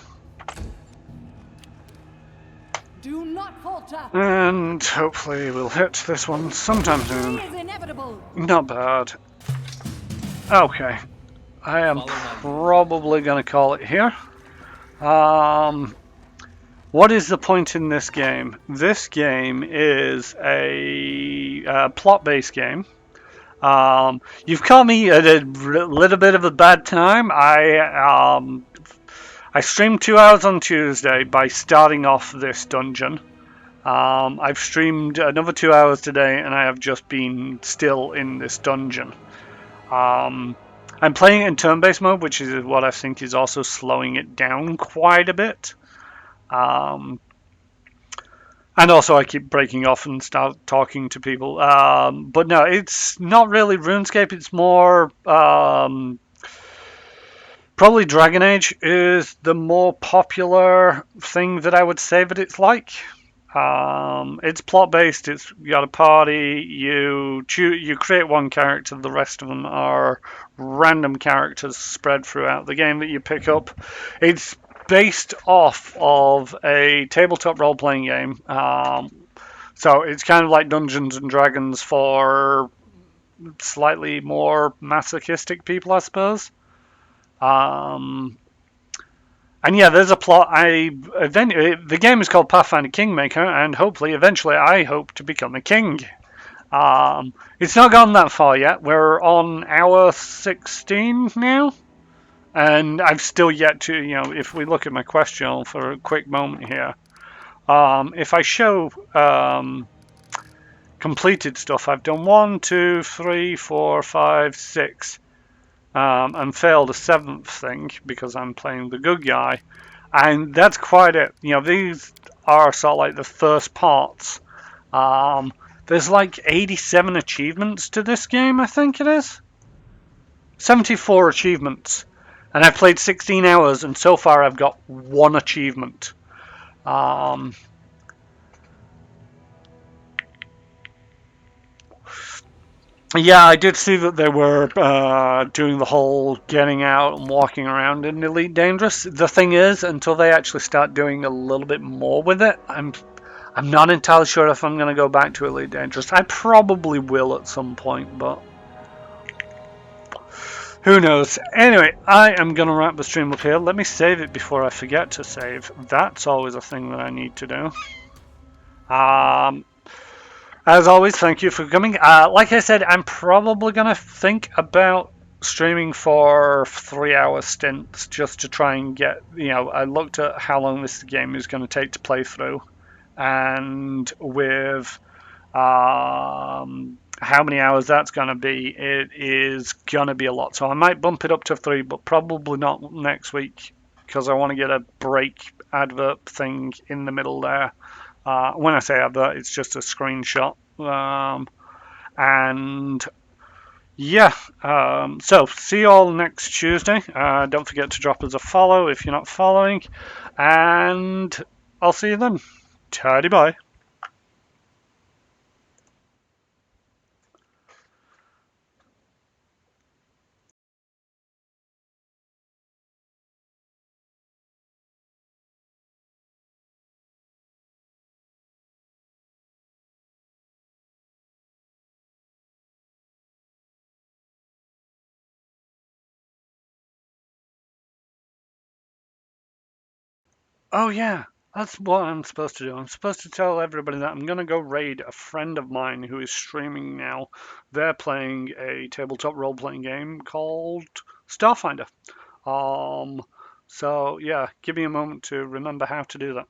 Do not falter. And hopefully we'll hit this one sometime soon. It is inevitable. Not bad. Okay. I am probably going to call it here. What is the point in this game? This game is a plot-based game. You've caught me at a little bit of a bad time. I streamed 2 hours on Tuesday by starting off this dungeon. I've streamed another 2 hours today, and I have just been still in this dungeon. I'm playing it in turn-based mode, which is what I think is also slowing it down quite a bit. And also, I keep breaking off and start talking to people. But no, it's not really RuneScape. It's more probably Dragon Age is the more popular thing that I would say that it's like. It's plot based. It's you got a party. You create one character. The rest of them are random characters spread throughout the game that you pick up. It's based off of a tabletop role playing game. So it's kind of like Dungeons and Dragons for slightly more masochistic people, I suppose. And yeah, there's a plot. The game is called Pathfinder Kingmaker, and hopefully, eventually, I hope to become a king. It's not gone that far yet. We're on hour 16 now, and I've still yet to, if we look at my quest journal for a quick moment here, if I show completed stuff, I've done 1, 2, 3, 4, 5, 6. And failed a 7th thing because I'm playing the good guy, and that's quite it. These are sort of like the first parts. There's like 87 achievements to this game, I think it is. 74 achievements, and I've played 16 hours, and so far I've got 1 achievement. Yeah, I did see that they were doing the whole getting out and walking around in Elite Dangerous. The thing is, until they actually start doing a little bit more with it, I'm not entirely sure if I'm going to go back to Elite Dangerous. I probably will at some point, but who knows. Anyway, I am going to wrap the stream up here. Let me save it before I forget to save. That's always a thing that I need to do. As always, thank you for coming. Like I said, I'm probably going to think about streaming for 3-hour stints just to try and get, I looked at how long this game is going to take to play through, and with how many hours that's going to be, it is going to be a lot. So I might bump it up to 3, but probably not next week because I want to get a break advert thing in the middle there. When I say advert, it's just a screenshot. And yeah, so see you all next Tuesday. Don't forget to drop us a follow if you're not following. And I'll see you then. Tidy bye. Oh yeah, that's what I'm supposed to do. I'm supposed to tell everybody that I'm gonna go raid a friend of mine who is streaming now. They're playing a tabletop role-playing game called Starfinder. So yeah, give me a moment to remember how to do that.